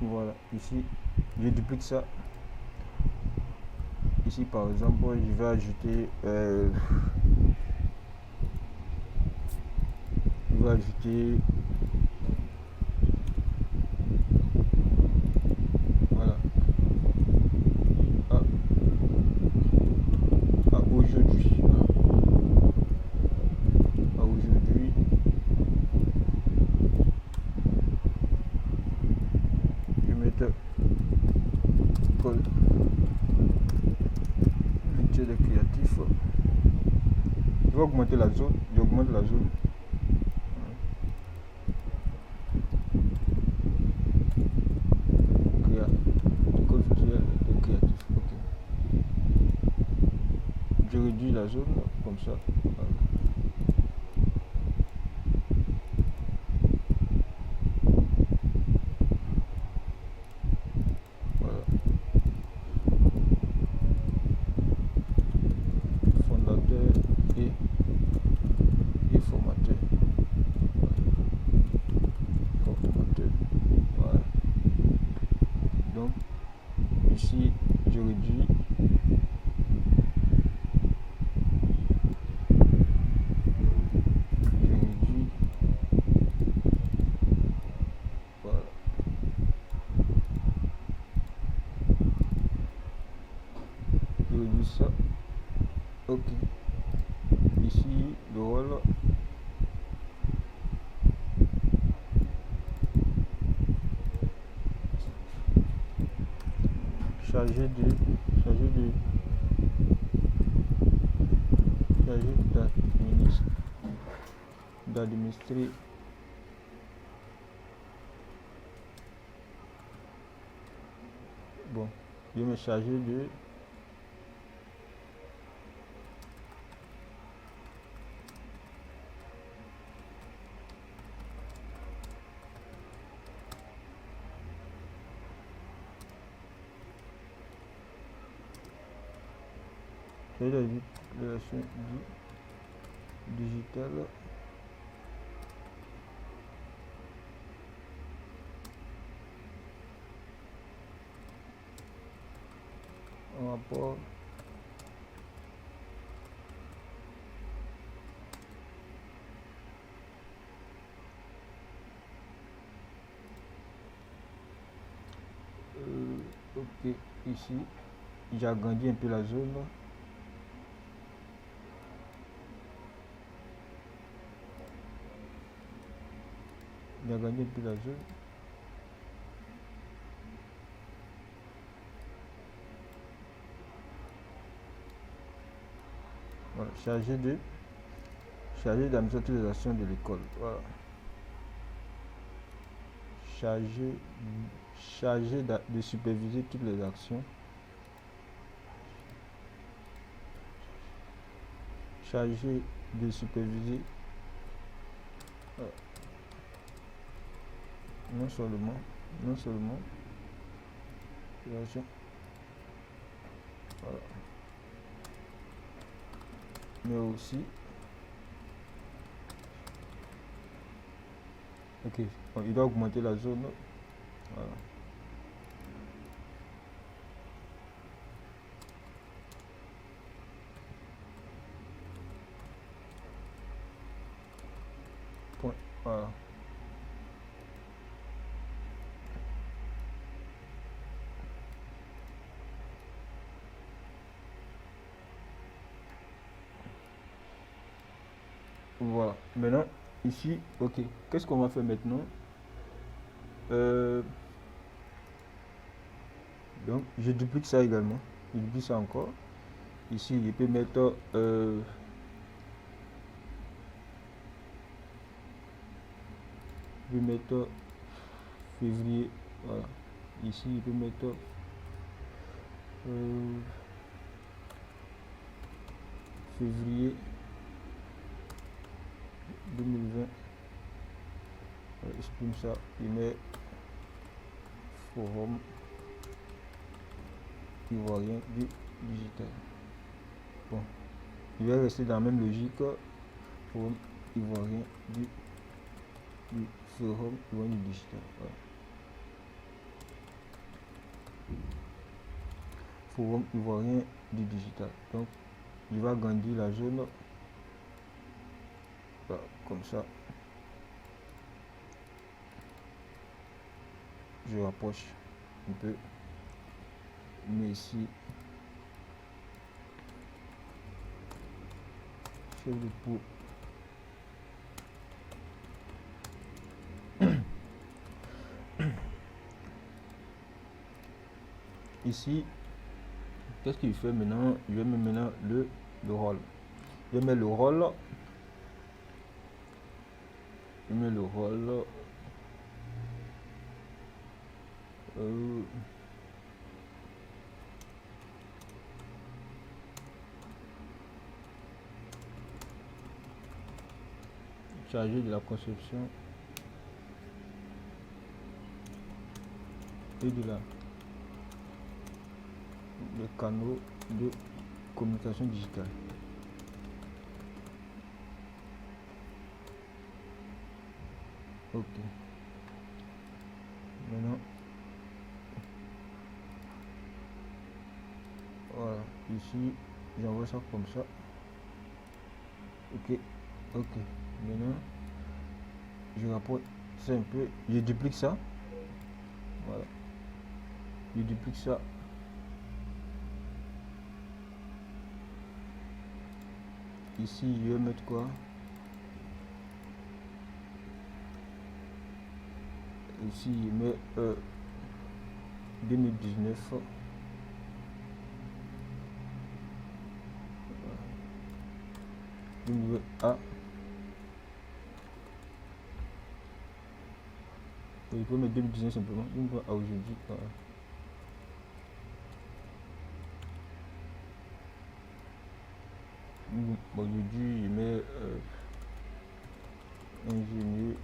Voilà, ici, je duplique ça. Ici, par exemple, je vais ajouter, voilà, à aujourd'hui, voilà. À aujourd'hui, je vais mettre col budget de créatif. Je vais augmenter la zone, j'augmente la zone. Je réduis la zone comme ça. Voilà. Voilà. Fondateur et formateur. Voilà. chargé d'administrer bon, je vais me charger de la digitale en rapport ok, ici j'ai agrandi un peu la zone. J'ai agrandi un peu la zone. Voilà, chargé d'administrer toutes les actions de l'école. Voilà. Chargé de superviser toutes les actions. Chargé de superviser non seulement les actions. Voilà. Mais aussi ok, bon, il doit augmenter la zone. Voilà. Point. Voilà. Voilà. Maintenant, ici, ok. Qu'est-ce qu'on va faire maintenant? Donc, je duplique ça également. Je duplique ça encore. Ici, je peux mettre février. Voilà. Ici, je peux mettre février 2020. J'exprime ça. Je mets forum ivoirien du digital. Bon, je vais rester dans la même logique. Forum ivoirien du forum ivoirien du digital. Voilà. Forum ivoirien du digital. Donc, je vais agrandir la zone. Voilà, comme ça. Je rapproche un peu. Mais ici, chef de pour ici, qu'est-ce qu'il fait maintenant? Je vais mettre maintenant le rôle. Je mets le rôle. Je mets le rôle. Chargé de la conception et de la des canaux de communication digitale. Ok. Maintenant, voilà. Ici, j'envoie ça comme ça. Ok. Ok. Maintenant, je rapporte ça un peu. Je duplique ça. Voilà. Je duplique ça. Ici, je vais mettre quoi? Ici, je mets 2019. WA. Il faut mettre 2019 simplement. À aujourd'hui. Voilà. Aujourd'hui, il met ingénieur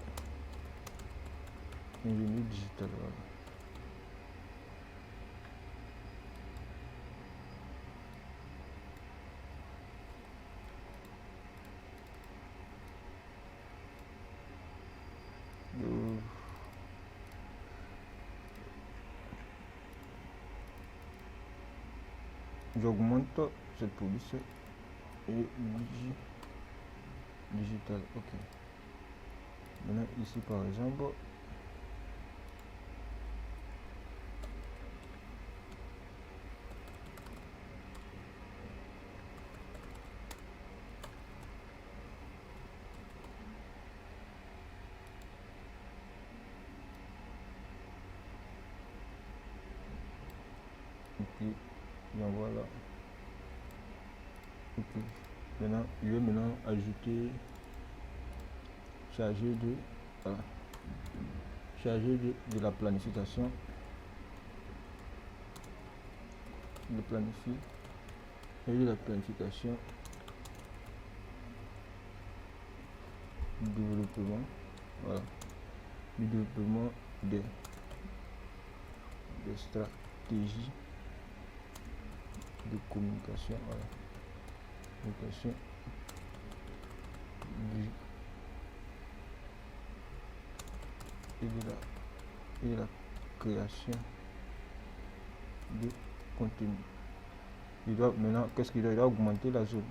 digital. Voilà. J'augmente cette police et digital. Ok. Maintenant ici par exemple. Ok. J'envoie là. Ok. Maintenant, je vais maintenant ajouter chargé de voilà. Chargé de la planification. De planifier et de la planification du développement. Voilà. Du développement des stratégies de communication. Voilà. Communication et de la création de contenu. Il doit maintenant, qu'est-ce qu'il doit augmenter la zone.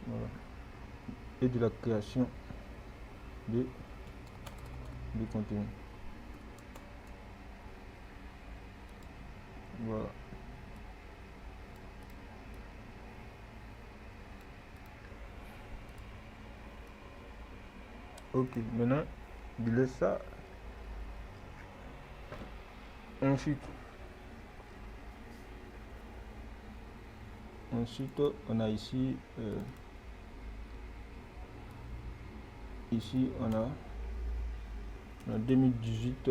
Voilà. Et de la création de contenu. Voilà. Ok, maintenant, je laisse ça. Ensuite, on a ici, ici on a 2018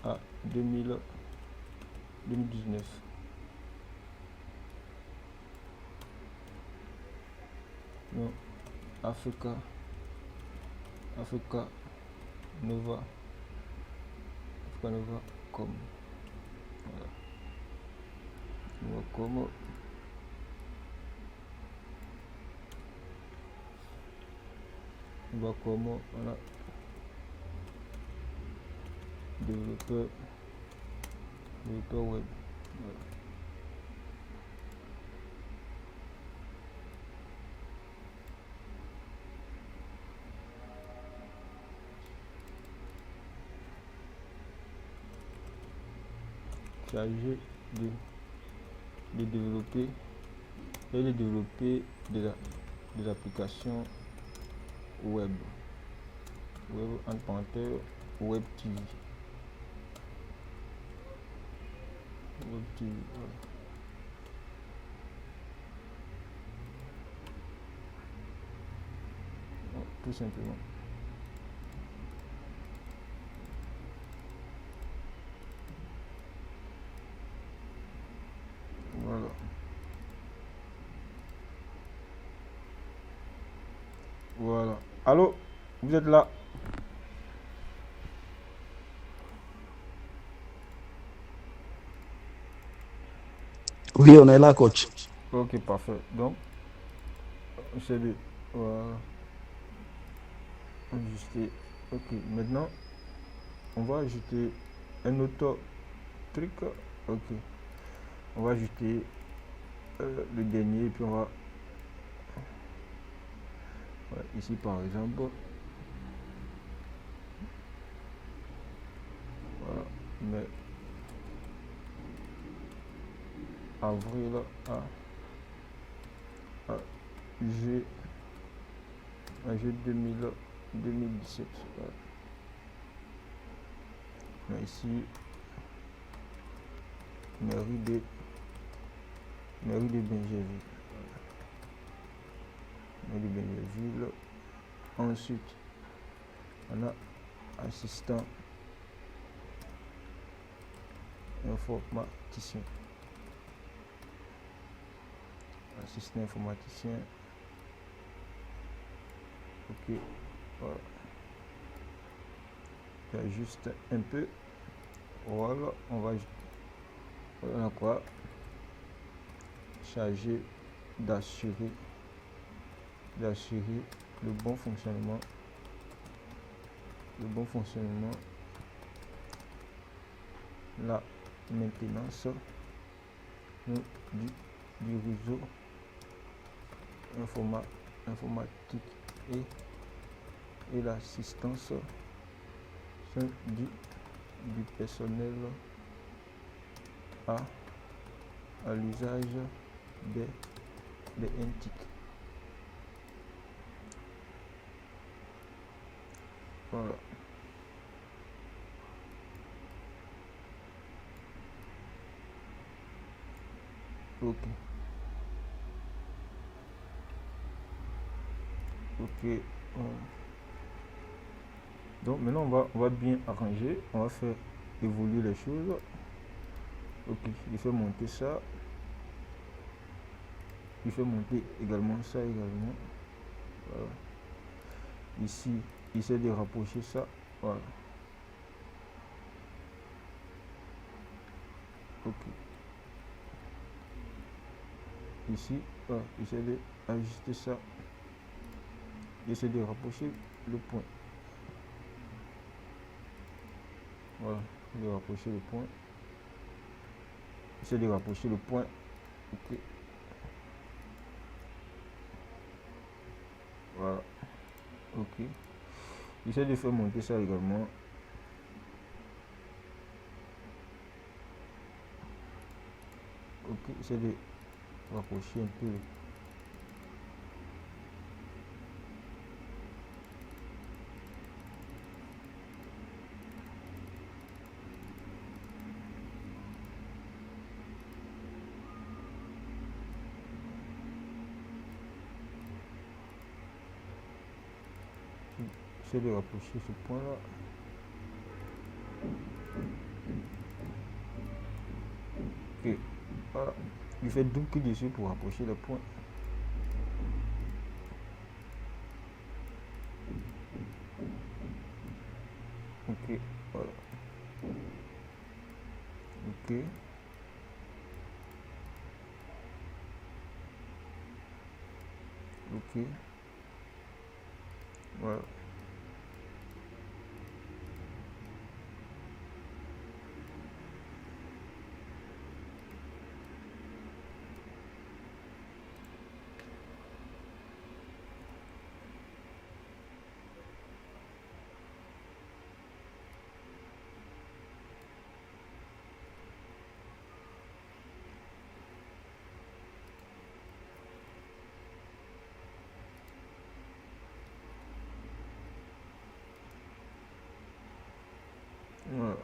à 2019. Non, Africa Nova comme voilà. Comme voilà. Développeur web. Voilà. Chargé de développer et de développer des applications web en parenthèse web TV. Web TV, voilà. Tout simplement. Voilà. Voilà. Allô, vous êtes là? Oui, on est là, coach. Ok, parfait. Donc, c'est de voilà. Ajuster. Ok, maintenant, on va ajouter un autre truc. Ok, on va ajouter le dernier, et puis on va voilà, ici par exemple. Voilà, mais avril à juillet un jeu 2017. Voilà. Mais ici, mairie de Bingerville. Voilà. Mairie de Bingerville. Ensuite, on a assistant informaticien. Assistant informaticien. Ok, voilà. J'ajuste un peu. Voilà, on va quoi charger d'assurer le bon fonctionnement la maintenance du réseau informatique et l'assistance du personnel à l'usage des NTIC. Voilà. Ok. Donc maintenant on va bien arranger, on va faire évoluer les choses. Ok, il fait monter ça. Il fait monter également ça également. Voilà. Ici, il essaie de rapprocher ça. Voilà. Ok. Ici, voilà, il essaie d'ajuster ça. Il essaie de rapprocher le point. Voilà, de rapprocher le point. Essaie de rapprocher le point. Ok. Voilà. Ok. Essaie de faire monter ça également. Ok. Essaie de rapprocher un peu. Essaie de rapprocher ce point là. Ok. Voilà. Il fait double clic dessus pour rapprocher le point. Ok. Voilà. Ok. Ok. Voilà. Voilà.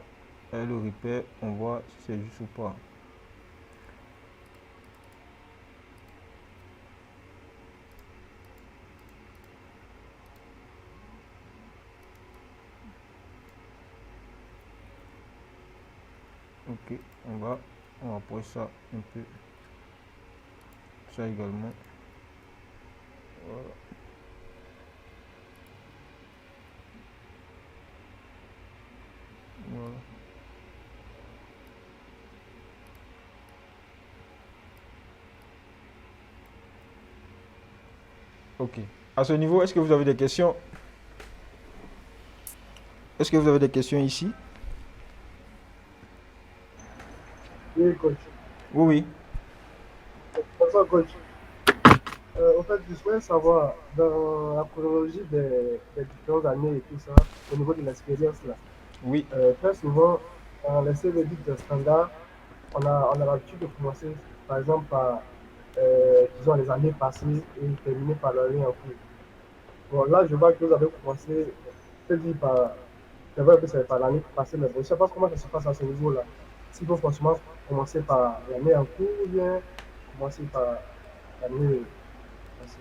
Et le repair, on voit si c'est juste ou pas. Ok, on rapproche ça un peu. Ça également. Voilà. Voilà. Ok. À ce niveau, est-ce que vous avez des questions? Est-ce que vous avez des questions ici? Oui, coach. Oui, oui. Bonsoir, coach. En fait, je souhaite savoir, dans la chronologie des différentes années et tout ça, au niveau de l'expérience, là, Oui. très souvent, dans les CV de standard, on a l'habitude de commencer, par exemple, par, disons, les années passées et terminer par l'année en cours. Bon, là, je vois que vous avez commencé, peut-être par, c'est vrai que c'est par l'année passée, mais bon, je ne sais pas comment ça se passe à ce niveau-là. S'il faut forcément commencer par l'année en cours ou bien commencer par l'année passée.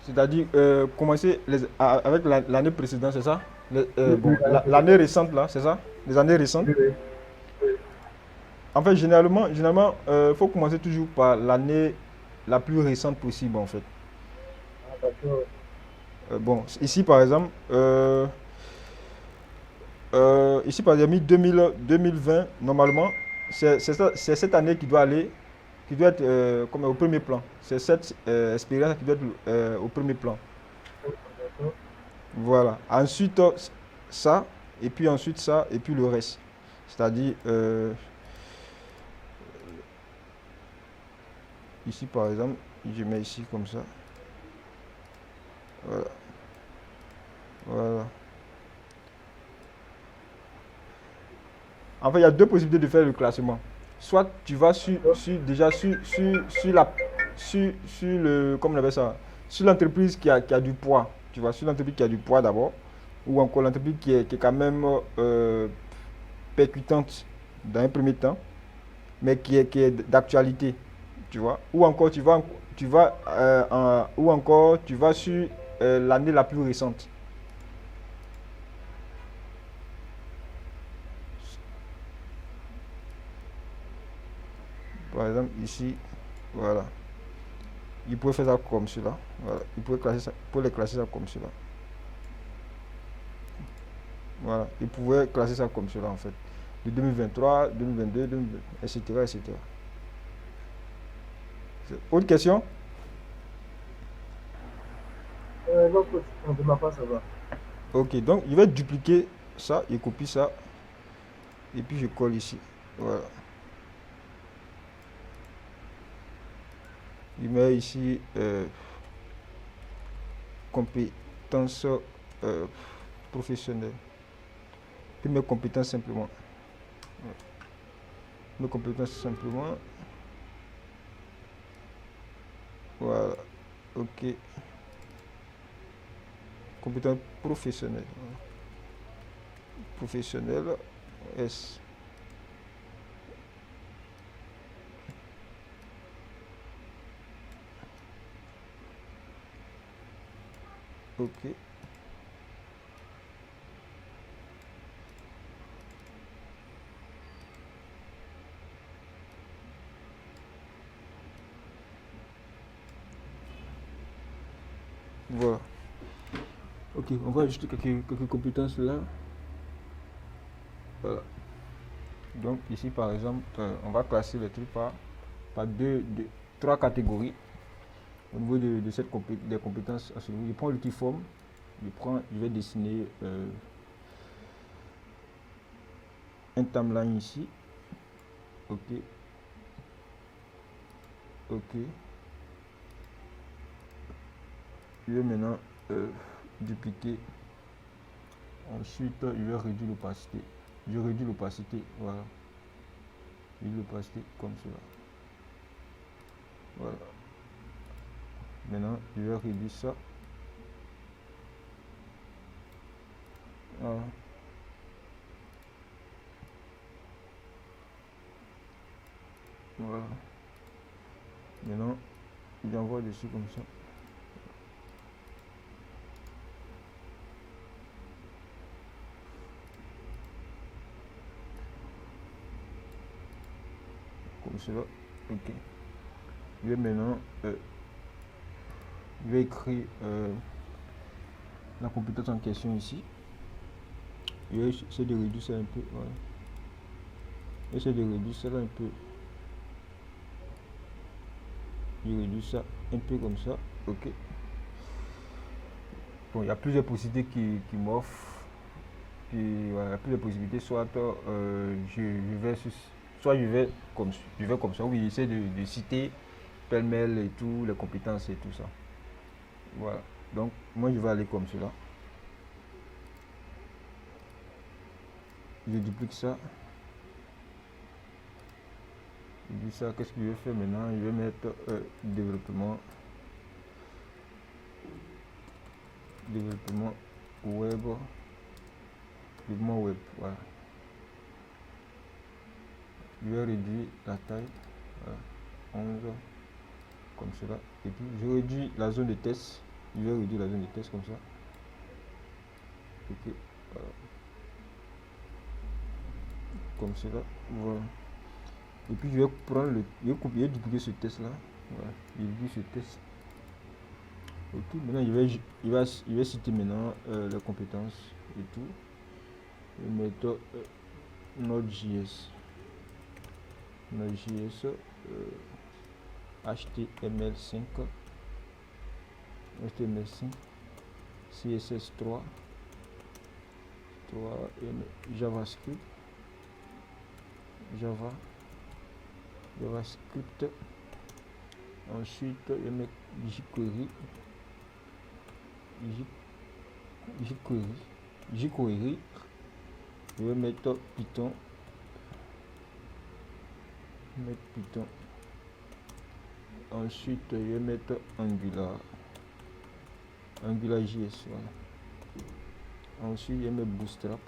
C'est-à-dire commencer avec l'année précédente, c'est ça? Oui, oui, Bon, l'année l'année précédente. récente là, c'est ça? Les années récentes. Oui, oui. Oui. En fait, généralement, faut commencer toujours par l'année la plus récente possible, en fait. Ah, d'accord. Bon, ici, par exemple, 2020, normalement, c'est cette année qui doit être comme au premier plan. C'est cette expérience qui doit être au premier plan. D'accord. Voilà. Ensuite, ça, et puis ensuite ça, et puis le reste. C'est-à-dire, ici, par exemple, je mets ici comme ça. Voilà. Voilà. En fait, il y a deux possibilités de faire le classement. Soit tu vas D'accord. déjà sur le, comment on appelle ça, sur l'entreprise qui a du poids. Tu vois, sur l'entreprise qui a du poids d'abord, ou encore l'entreprise qui est quand même percutante dans un premier temps, mais qui est d'actualité. Tu vois, ou encore ou encore tu vas sur l'année la plus récente. Par exemple, ici, voilà. Il pourrait faire ça comme cela. Voilà. Il pourrait les classer ça comme cela. Voilà. Il pouvait classer ça comme cela en fait. De 2023, 2022, etc., etc. Autre question? Non, coach, on ne demande pas, ça va. Ok, donc je vais dupliquer ça, je copie ça, et puis je colle ici. Voilà. Je mets ici compétences professionnelles. Puis mes compétences simplement. Mes compétences simplement. Voilà. Ok. Compétences professionnelles. Professionnelles. S. Ok. Voilà. Ok, on va ajouter quelques compétences là. Voilà. Donc ici par exemple, on va classer les trucs par trois catégories au niveau de des compétences à ce niveau. Je prends l'outil forme, je vais dessiner un timeline ici. Ok, ok. Je vais maintenant dupliquer. Ensuite, je vais réduire l'opacité. Je réduis l'opacité, voilà. Je réduis l'opacité comme cela. Voilà. Maintenant, je vais réduire ça. Voilà. Voilà. Maintenant, j'envoie dessus comme ça. Comme cela. Ok. Je vais maintenant je vais écrire la compétence en question ici. Je vais essayer de réduire ça un peu. Voilà. Essayer de réduire ça là un peu. Je réduis ça un peu comme ça. Ok. Bon, il y a plusieurs possibilités qui m'offrent. Puis voilà, il y a plusieurs possibilités. Je vais soit je vais comme ça. Oui, j'essaie de citer pêle-mêle et tout, les compétences et tout ça. Voilà. Donc moi je vais aller comme cela. Je duplique ça. Je dis ça. Qu'est-ce que je vais faire maintenant? Je vais mettre développement. développement web, voilà. Je vais réduire la taille, voilà, 11 comme cela, et puis je réduis la zone de test. Je vais réduire la zone de test comme ça. Ok, voilà. Comme cela, voilà. Et puis je vais prendre je vais dupliquer ce test là, voilà, je duplique ce test. Ok, maintenant il va citer maintenant les compétences et tout. Je vais mettre Node.js, HTML5, CSS3, et JavaScript, JavaScript. Ensuite, je vais mettre jQuery. Je vais mettre Python. Ensuite, je vais mettre AngularJS. Voilà. Ensuite, je vais mettre Bootstrap.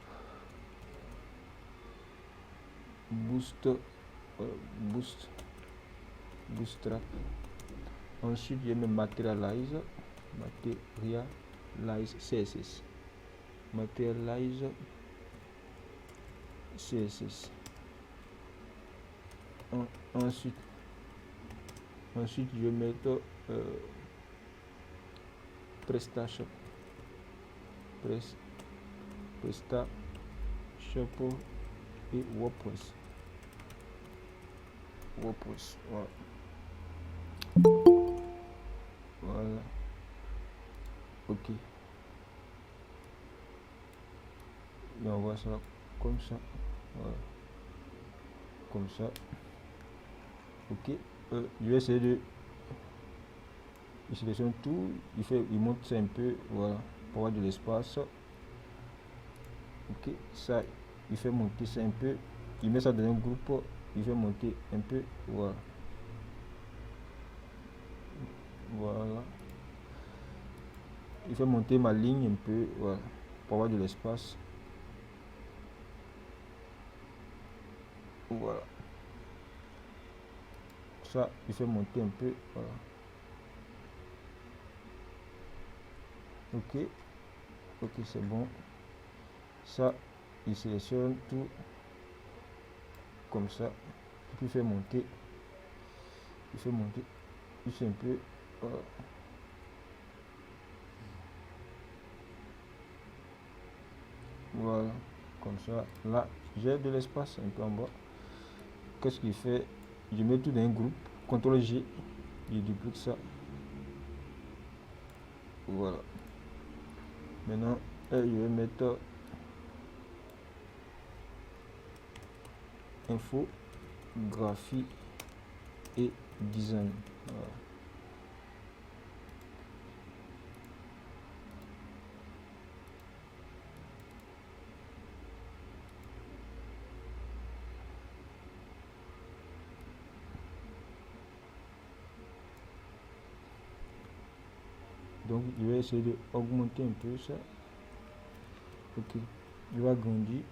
Bootstrap. Ensuite, je vais mettre Materialize CSS. Materialize CSS. Ensuite, je vais mettre PrestaShop. PrestaShop et WordPress. Voilà. Voilà. Ok. Et on voit ça comme ça. Voilà. Comme ça. Ok. Je vais essayer de. Il sélectionne tout. Il monte ça un peu. Voilà. Pour avoir de l'espace. Ok. Ça, il fait monter ça un peu. Il met ça dans un groupe. Il fait monter un peu. Voilà. Voilà. Il fait monter ma ligne un peu. Voilà. Pour avoir de l'espace. Voilà. Ça, il fait monter un peu. Voilà. Ok. Ok, c'est bon. Ça, il sélectionne tout. Comme ça. Et puis il fait monter. Juste un peu. Voilà. Voilà. Comme ça. Là, j'ai de l'espace un peu en bas. Qu'est-ce qu'il fait? Je mets tout dans un groupe. CTRL G. Je duplique ça. Voilà. Maintenant, je vais mettre info, graphie et design. Voilà. Donc, je vais essayer d'augmenter un peu ça. Ok. Je vais agrandir.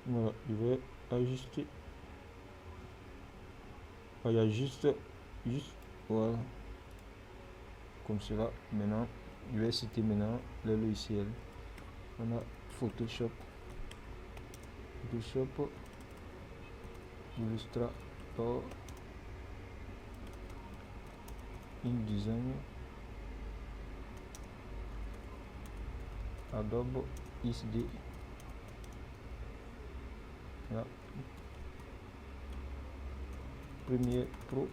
Voilà, je vais ajuster. Il y a juste, voilà, comme cela. Maintenant, je vais citer maintenant le logiciel. On a Photoshop, Illustrator, InDesign, Adobe XD. Là. Premiere Pro,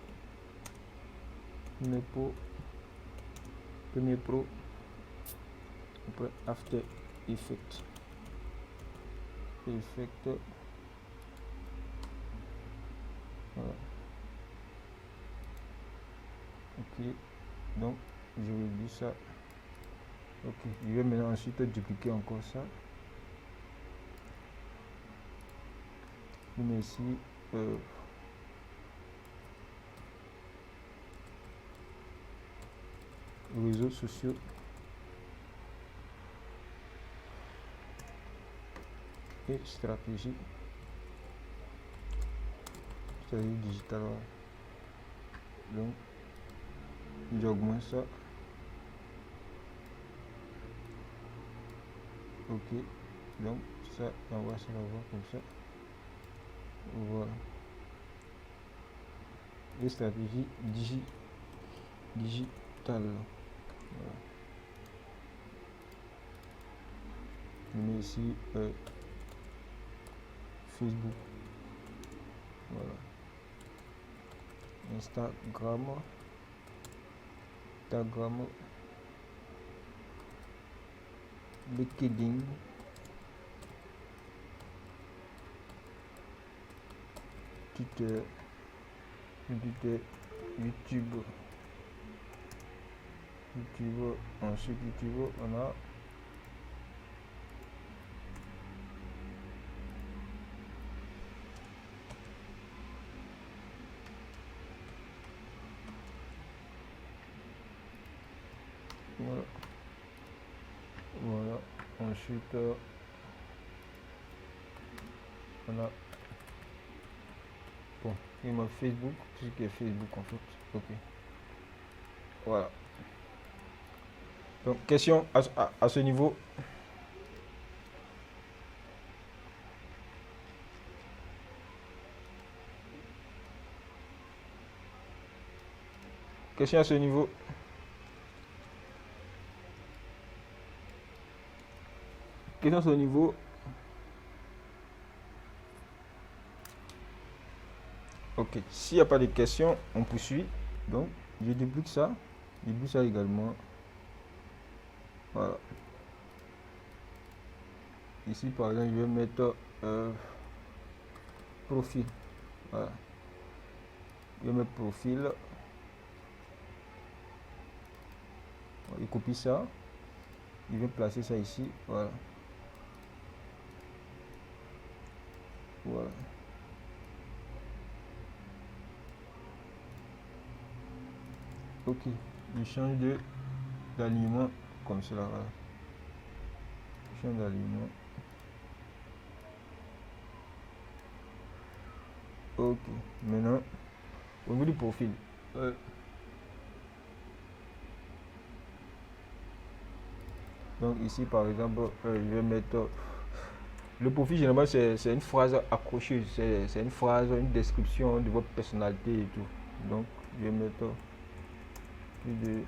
après After Effects. Voilà. Ok, donc je vais dire ça. Ok, je vais maintenant ensuite dupliquer encore ça. Je mets ici réseaux sociaux et stratégie digitale. Donc j'augmente ça. Ok, donc ça on va se voir comme ça. Voilà, les stratégies digitales. Voilà. Je mets ici Facebook. Voilà. Instagram, LinkedIn, Twitter, YouTube. Ensuite YouTube, on a voilà. Ensuite on a bon, il m'a Facebook, tout ce qui est Facebook en fait. Ok, voilà. Donc question à ce niveau. Question à ce niveau. Question à ce niveau. Ok, s'il n'y a pas de questions, on poursuit. Donc, je débloque ça. Je débloque ça également. Voilà. Ici, par exemple, je vais mettre profil. Voilà. Je vais mettre profil. Il copie ça. Il va placer ça ici. Voilà. Voilà. Ok. Je change d'alignement comme cela. Voilà. Je change d'alignement. Ok. Maintenant, au niveau du profil. Donc ici par exemple, je vais mettre le profil. Généralement c'est une phrase accrocheuse, c'est une phrase, une description de votre personnalité et tout. Donc je vais mettre plus de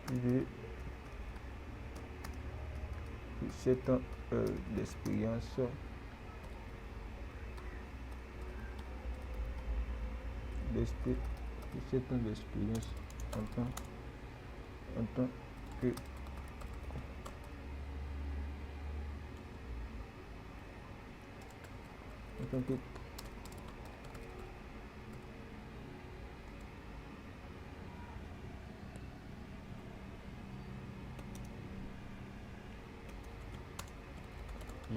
plus de 7 ans d'expérience. 7 ans d'expérience en tant que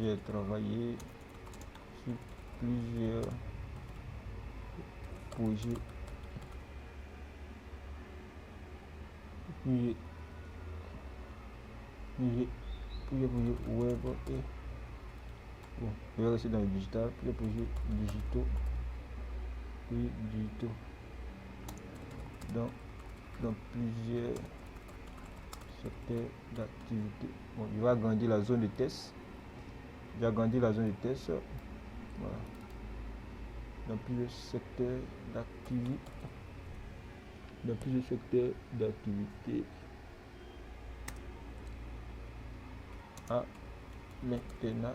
j'ai travaillé sur plusieurs projets, plusieurs projets web et bon, je vais rester dans le digital, plusieurs projets digitaux, dans plusieurs secteurs d'activité. Bon, je vais agrandir la zone de test. J'ai agrandi la zone de test. Voilà. Dans plusieurs secteurs d'activité. À l'international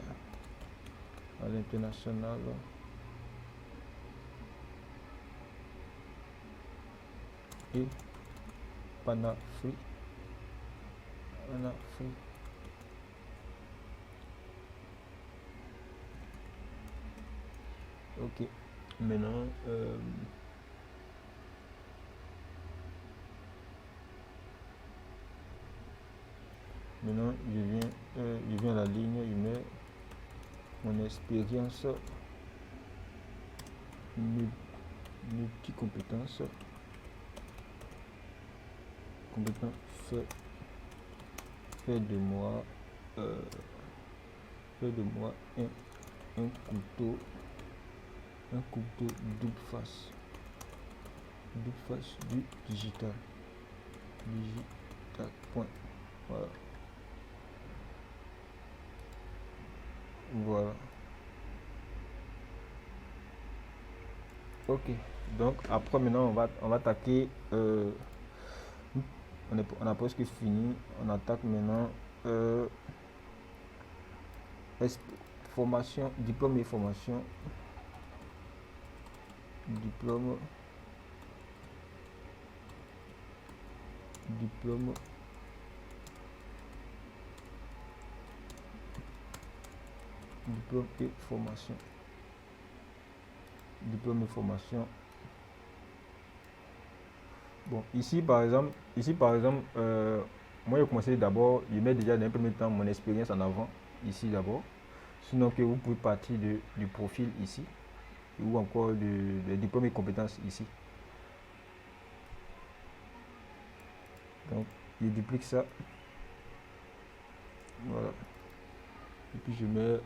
et panafrique. Ok, maintenant Maintenant, je viens à la ligne, je mets mon expérience multi-compétences. Compétence fait de moi un couteau double face du digital point. Voilà. Ok, donc après maintenant on va attaquer on a presque fini. On attaque maintenant formation, diplôme et formation. Diplôme et formation. Diplôme et formation. Bon, ici par exemple, moi, je commençais d'abord, je mets déjà dans un premier temps mon expérience en avant, ici d'abord. Sinon, que vous pouvez partir du profil ici, ou encore de diplôme et compétences ici. Donc, je duplique ça. Voilà. Et puis, je mets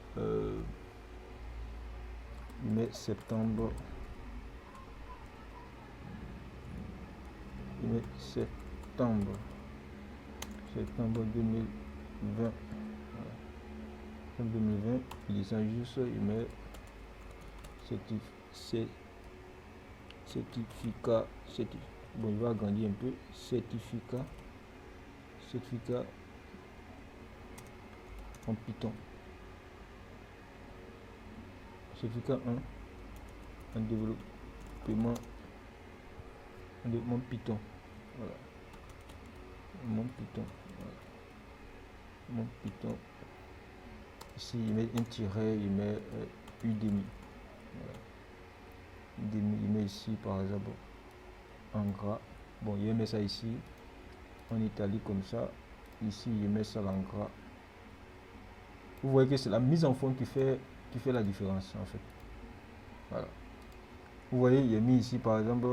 septembre. Septembre 2020. Voilà. 2020, il descend juste, il met certificat, bon, il va agrandir un peu, certificat en Python. Certificat en développement Python. Voilà. Mon Python. Ici, il met un tiret, il met Udemy. Voilà. Udemy, il met ici, par exemple, en gras. Bon, il met ça ici, en italique comme ça. Ici, il met ça en gras. Vous voyez que c'est la mise en forme qui fait la différence, en fait. Voilà. Vous voyez, il est mis ici, par exemple,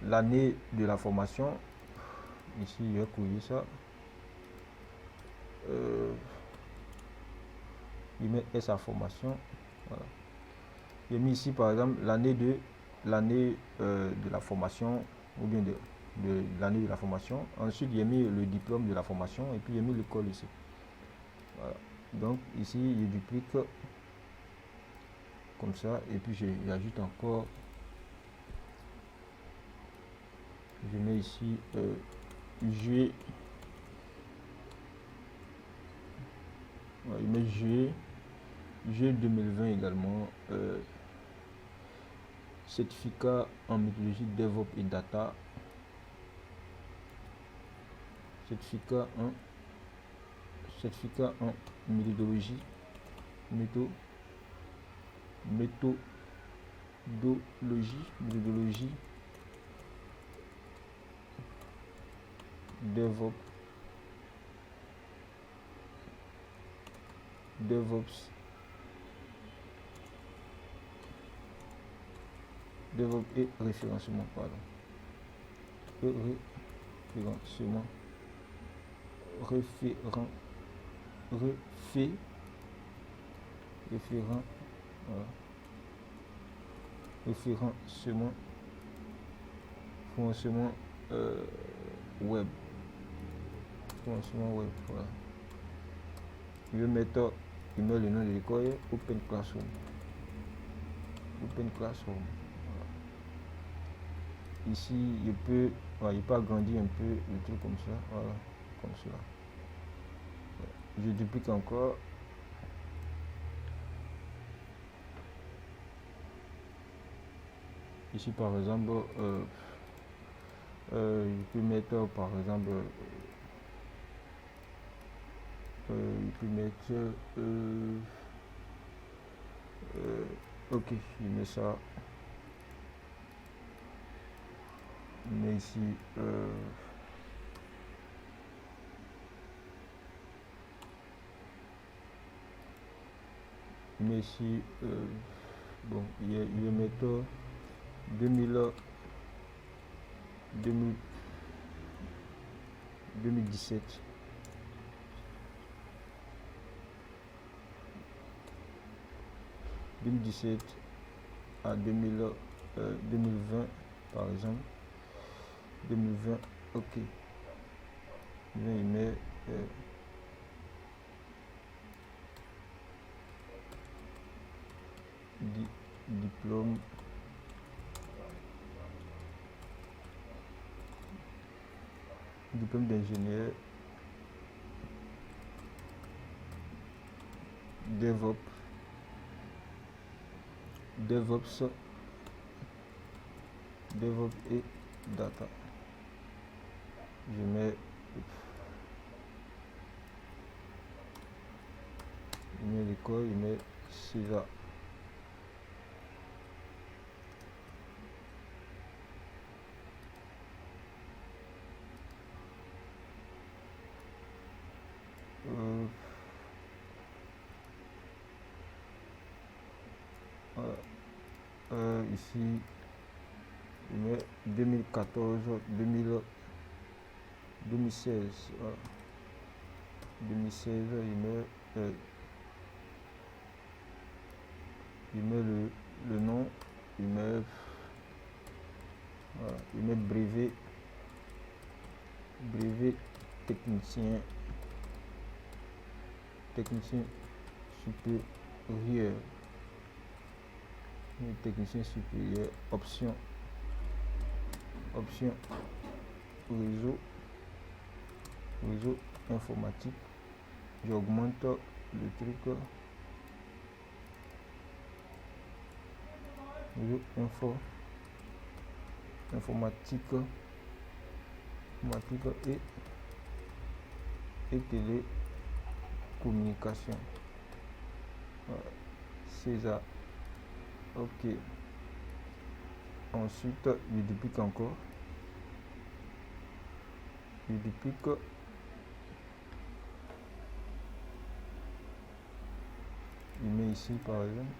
l'année de la formation. Ici, il va courir ça. Il met sa formation. Voilà. Il a mis ici par exemple l'année de la formation, ou bien de l'année de la formation. Ensuite, il a mis le diplôme de la formation et puis il a mis l'école ici. Voilà. Donc ici, il duplique comme ça et puis j'ajoute encore. Je mets ici juillet. Il met juillet 2020 également. Certificat en méthodologie DevOps et Data. Certificat en méthodologie DevOps et référencement, pardon. Référencement. Référencement web. Voilà. Il met le nom de l'école, Open Classroom. Voilà. Ici, il peut agrandir un peu le truc comme ça. Voilà, comme cela. Je duplique encore. Ici, par exemple, je peux mettre, par exemple, ok, je mets ça. Je mets ici il met ici, bon, il va mettre 2000, 2000, 2017. 2017 à 2020 par exemple. 2020, ok. Il met diplôme d'ingénieur DevOps et data. Je mets l'école, il met César. Ici, il met 2014, 2016. 2016, il met le nom, il met brevet technicien supérieur. Technicien supérieur, option réseau informatique. J'augmente le truc, réseau informatique et télécommunication. César. Ok. Ensuite, je duplique encore. Il met ici par exemple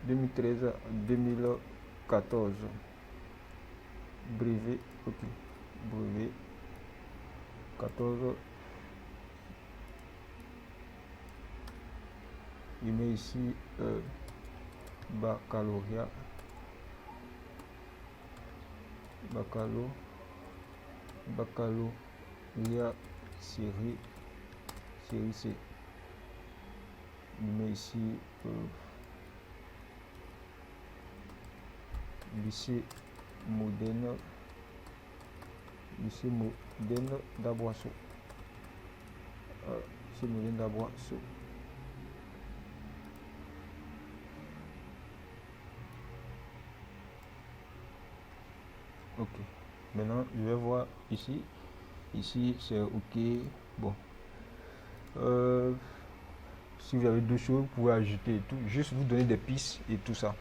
2013 à 2014. Brevet, ok. Brevet 14. Il met ici baccalauréat série C. Il met ici lycée moderne d'Aboisseau. Ok, maintenant je vais voir ici c'est ok. Bon, si vous avez deux choses, vous pouvez ajouter et tout, juste vous donner des pistes et tout ça.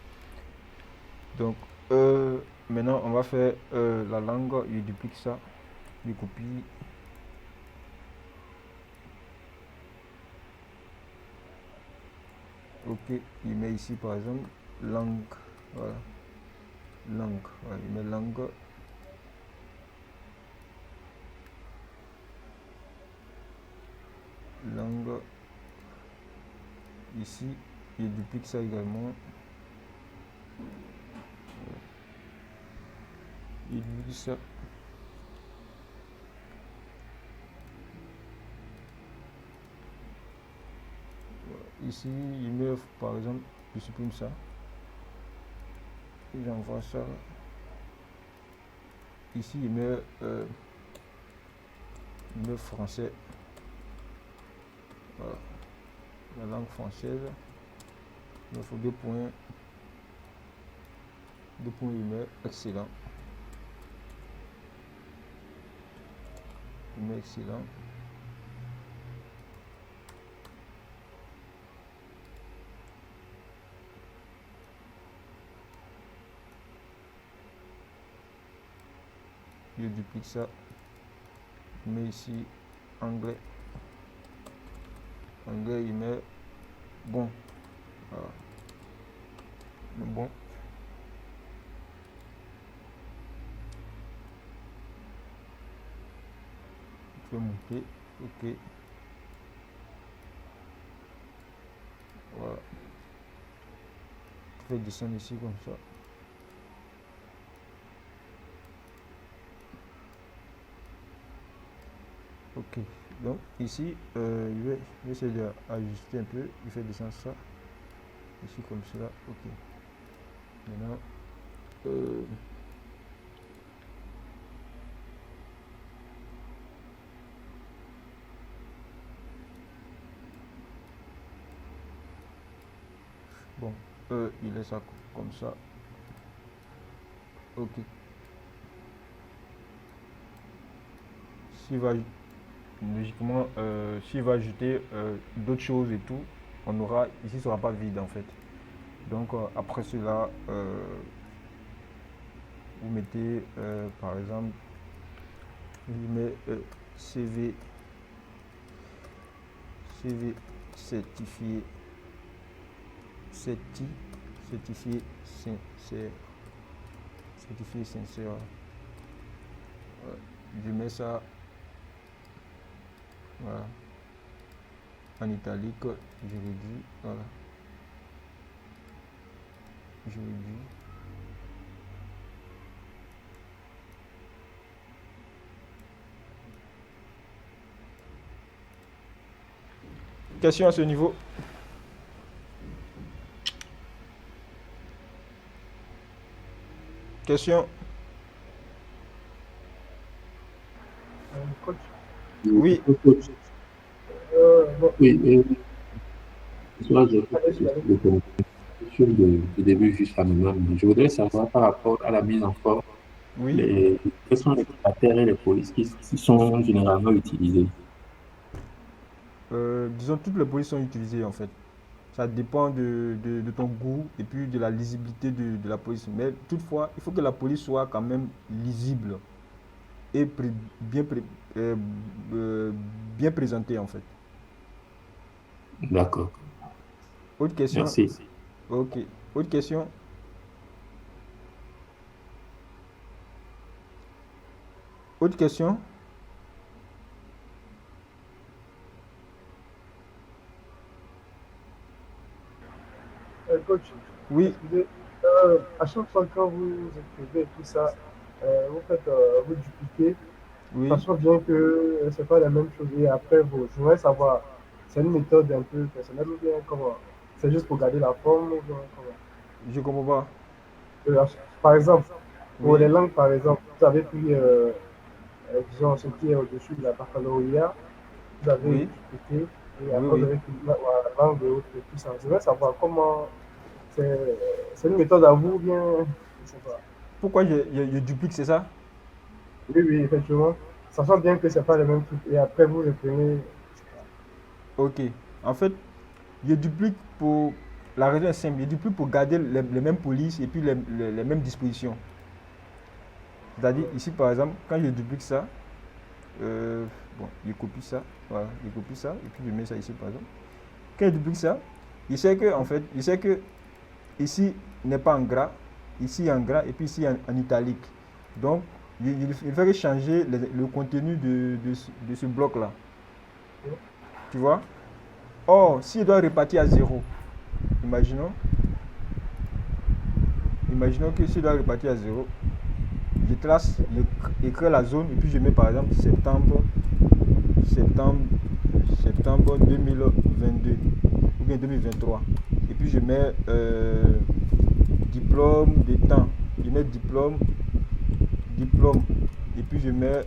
Donc maintenant on va faire la langue. Je duplique ça, je copie. Ok, il met ici par exemple langue. Voilà, langue. Voilà, il met langue. Ici, je duplique ça également. Il duplique ça. Ici, il met par exemple, je supprime ça. Et j'envoie ça. Ici, il met français. Voilà. La langue française. Il me faut 2 points. 2 points, il met excellent. Il met excellent. je duplique ça. Je mets ici anglais. Anglais, il met bon. Voilà. Le bon. Je vais monter. Ok. Voilà. Je vais descendre ici comme ça. Ok. Donc ici, je vais essayer d'ajuster un peu. Je vais descendre ça. Ici comme cela. Ok. Maintenant. Bon, il est ça comme ça. Ok. S'il va logiquement, s'il va ajouter d'autres choses et tout, on aura ici, ce sera pas vide en fait. Donc après cela, vous mettez par exemple, je mets CV certifié sincère. Je mets ça voilà, en italique, je réduis, voilà, je réduis. Question à ce niveau? Question? Coach, Oui. Coach, bon, oui, soit je allez-y, allez-y. sur le début jusqu'à maintenant, mais je voudrais savoir par rapport à la mise en forme, Oui. quels sont les critères et les polices qui sont généralement utilisés. Disons, toutes les polices sont utilisées en fait. Ça dépend de ton goût et puis de la lisibilité de la police. Mais toutefois, il faut que la police soit quand même lisible et euh, bien présentée en fait. D'accord, Autre question? merci. Ok. Autre question? Autre question? Coach, Oui, excusez, à chaque fois quand vous écrivez tout ça, vous faites, vous dupliquez, oui. sachant bien que c'est pas la même chose. Et après, vous, je voudrais savoir, c'est une méthode un peu personnelle ou bien comment? C'est juste pour garder la forme ou bien comment? Je comprends pas. Euh, Par exemple, pour les Oui, langues, par exemple, vous avez pris, disons, ce qui est au-dessus de la baccalauréat, vous avez oui, dupliqué, et oui, après vous oui. avez pris la langue et autres et tout ça. Je voudrais savoir comment, c'est c'est une méthode à vous ou bien, je sais pas. Pourquoi je duplique, c'est ça? Oui, oui, effectivement. Sachant bien que c'est pas le même truc. Et après, vous reprenez. Ok. En fait, je duplique pour la raison est simple. Je duplique pour garder les mêmes polices et puis les mêmes dispositions. C'est-à-dire, ici par exemple, quand je duplique ça, bon, je copie ça. Voilà, je copie ça et puis je mets ça ici par exemple. Quand je duplique ça, je sais que en fait, je sais que ici n'est pas en gras, ici en gras et puis ici en italique. Donc, il faudrait changer le contenu de ce bloc-là. Tu vois? Or, si je dois repartir à zéro, imaginons, imaginons que si je dois repartir à zéro, je trace, je crée la zone et puis je mets par exemple septembre, septembre 2022 ou bien 2023. Et puis je mets diplôme de temps. Je mets diplôme. Et puis je mets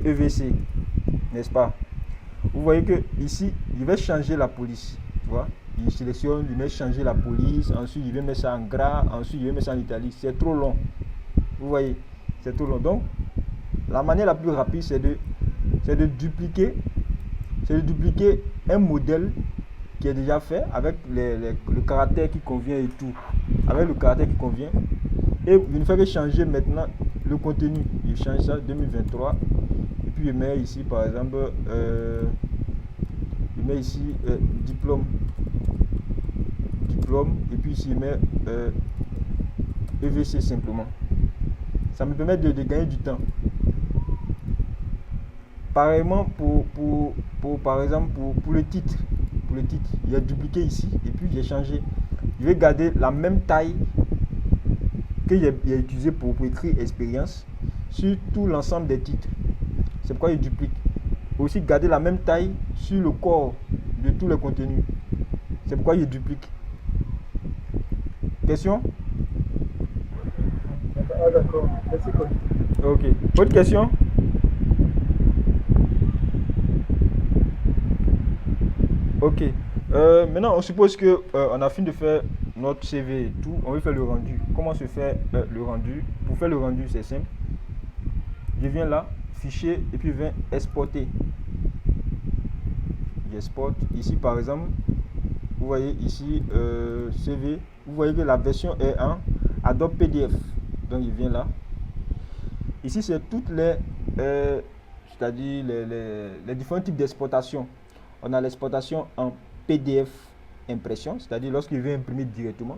EVC, n'est-ce pas? Vous voyez que ici, je vais changer la police. Tu vois? Je sélectionne, je vais changer la police. Ensuite, je vais mettre ça en gras. Ensuite, je vais mettre ça en italique. C'est trop long. Vous voyez? C'est trop long. Donc, la manière la plus rapide, c'est de dupliquer. C'est de dupliquer un modèle qui est déjà fait avec le caractère qui convient et tout. Avec le caractère qui convient. Et il ne fait que changer maintenant le contenu, il change ça 2023. Et puis je mets ici par exemple, je mets ici diplôme. Et puis ici je mets EVC simplement. Ça me permet de gagner du temps. Pareillement par exemple pour le titre. Pour le titre, il a dupliqué ici et puis j'ai changé. Je vais garder la même taille que j'ai utilisé pour écrire expérience sur tout l'ensemble des titres. C'est pourquoi je duplique. Aussi garder la même taille sur le corps de tous les contenus. C'est pourquoi je duplique. Question? Ah d'accord, merci Cody. Ok. Autre question? Ok. Maintenant, on suppose que on a fini de faire notre CV et tout. On veut faire le rendu. Comment se fait le rendu? Pour faire le rendu, c'est simple. Je viens là, fichier, et puis je viens exporter. J'exporte. Ici, par exemple, vous voyez ici CV. Vous voyez que la version est en Adobe PDF. Donc, il vient là. Ici, c'est toutes les, c'est-à-dire les différents types d'exportation. On a l'exportation en PDF impression, c'est-à-dire lorsqu'il veut imprimer directement.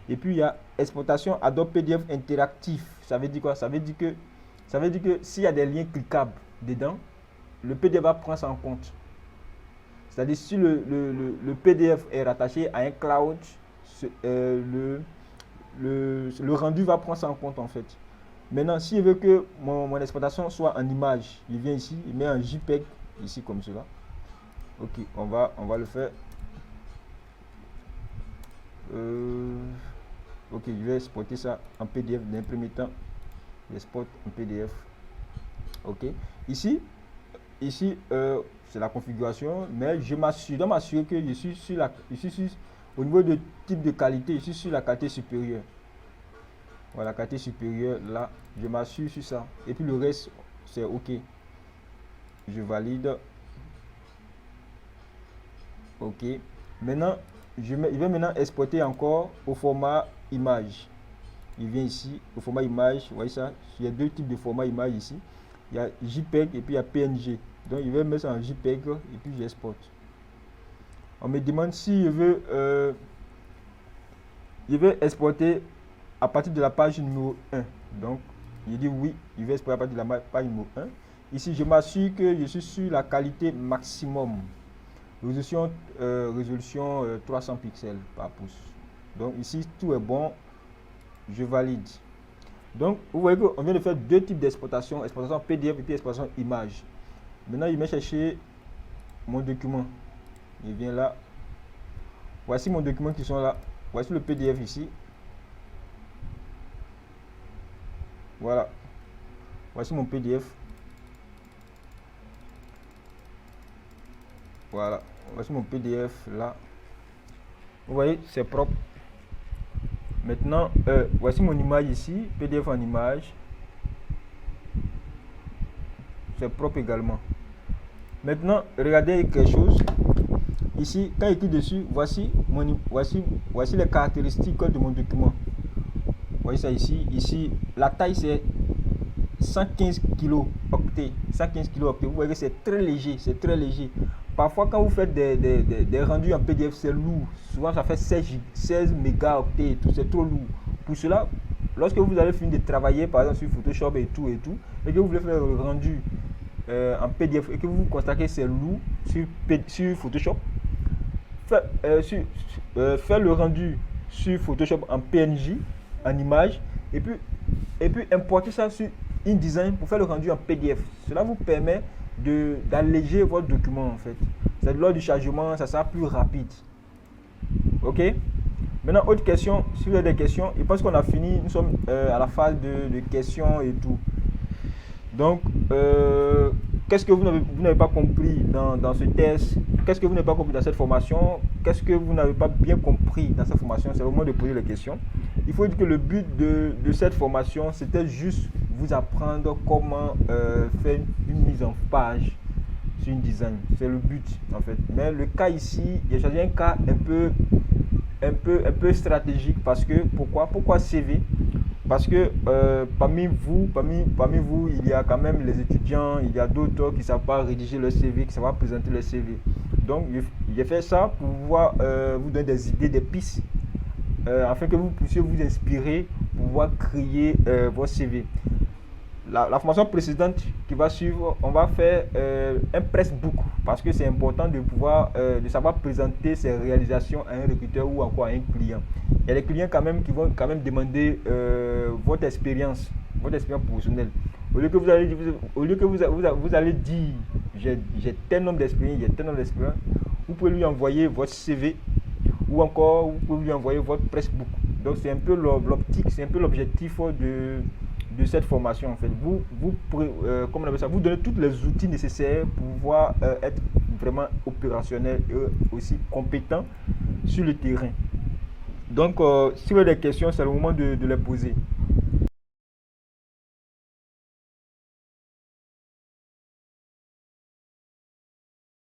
Et puis il y a exportation Adobe PDF interactif. Ça veut dire quoi? Ça veut dire que s'il y a des liens cliquables dedans, le PDF va prendre ça en compte. C'est-à-dire si le PDF est rattaché à un cloud, le rendu va prendre ça en compte en fait. Maintenant, s'il veut que mon exportation soit en image, il vient ici, il met un JPEG ici comme cela. Ok, on va le faire. Ok, je vais exporter ça en PDF d'un premier temps. J'exporte en PDF. Ok, ici c'est la configuration, mais je dois m'assurer que je suis sur au niveau de type de qualité, je suis sur la qualité supérieure. Voilà, la qualité supérieure, là, je m'assure sur ça. Et puis le reste, c'est ok. Je valide. Ok. Maintenant, je vais maintenant exporter encore au format image. Il vient ici, au format image. Vous voyez ça? Il y a deux types de format image ici. Il y a JPEG et puis il y a PNG. Donc, je vais mettre ça en JPEG et puis j'exporte. On me demande si je veux exporter à partir de la page numéro 1. Donc, je dis oui, je vais exporter à partir de la page numéro 1. Ici, je m'assure que je suis sur la qualité maximum. Résolution 300 pixels par pouce. Donc ici, tout est bon. Je valide. Donc, vous voyez qu'on vient de faire deux types d'exportation. Exportation PDF et puis exportation image. Maintenant, il va chercher mon document. Il vient là. Voici mon document qui sont là. Voici le PDF ici. Voilà. Voici mon PDF. Voilà. Voici mon PDF là. Vous voyez, c'est propre. Maintenant, voici mon image ici. PDF en image. C'est propre également. Maintenant, regardez quelque chose. Ici, quand il clique dessus, voici les caractéristiques de mon document. Vous voyez ça ici. Ici, la taille c'est 115 kilo-octets. 115 kilo-octets. Vous voyez que c'est très léger. C'est très léger. Parfois, quand vous faites des rendus en PDF, c'est lourd. Souvent, ça fait 16 mégaoctets et tout. C'est trop lourd. Pour cela, lorsque vous allez finir de travailler, par exemple, sur Photoshop et tout, et que vous voulez faire le rendu en PDF et que vous constatez que c'est lourd sur Photoshop, faire le rendu sur Photoshop en PNG, en image, et puis importer ça sur InDesign pour faire le rendu en PDF. Cela vous permet d'alléger votre document en fait. C'est lors du chargement, ça sera plus rapide. Ok. Maintenant, autre question. Si vous avez des questions, je pense qu'on a fini. Nous sommes à la phase de questions et tout. Donc, qu'est-ce que vous n'avez pas compris dans ce test? Qu'est-ce que vous n'avez pas compris dans cette formation? Qu'est-ce que vous n'avez pas bien compris dans cette formation? C'est au moment de poser les questions. Il faut dire que le but de cette formation, c'était juste vous apprendre comment faire une mise en page sur InDesign. C'est le but en fait. Mais le cas ici, j'ai choisi un cas un peu stratégique parce que pourquoi CV? Parce que parmi vous, il y a quand même les étudiants, il y a d'autres qui ne savent pas rédiger leur CV, qui ne savent pas présenter leur CV. Donc, j'ai fait ça pour pouvoir vous donner des idées, des pistes, afin que vous puissiez vous inspirer pour pouvoir créer votre CV. La formation précédente qui va suivre, on va faire un pressbook parce que c'est important de pouvoir de savoir présenter ses réalisations à un recruteur ou encore à un client. Il y a des clients quand même qui vont quand même demander votre expérience professionnelle. Au lieu que vous allez dire j'ai tel nombre d'expérience, vous pouvez lui envoyer votre CV ou encore vous pouvez lui envoyer votre pressbook. Donc c'est un peu l'optique, c'est un peu l'objectif de cette formation en fait. Comment on appelle ça, vous donnez tous les outils nécessaires pour pouvoir être vraiment opérationnel et aussi compétent sur le terrain. Donc si vous avez des questions, c'est le moment de les poser.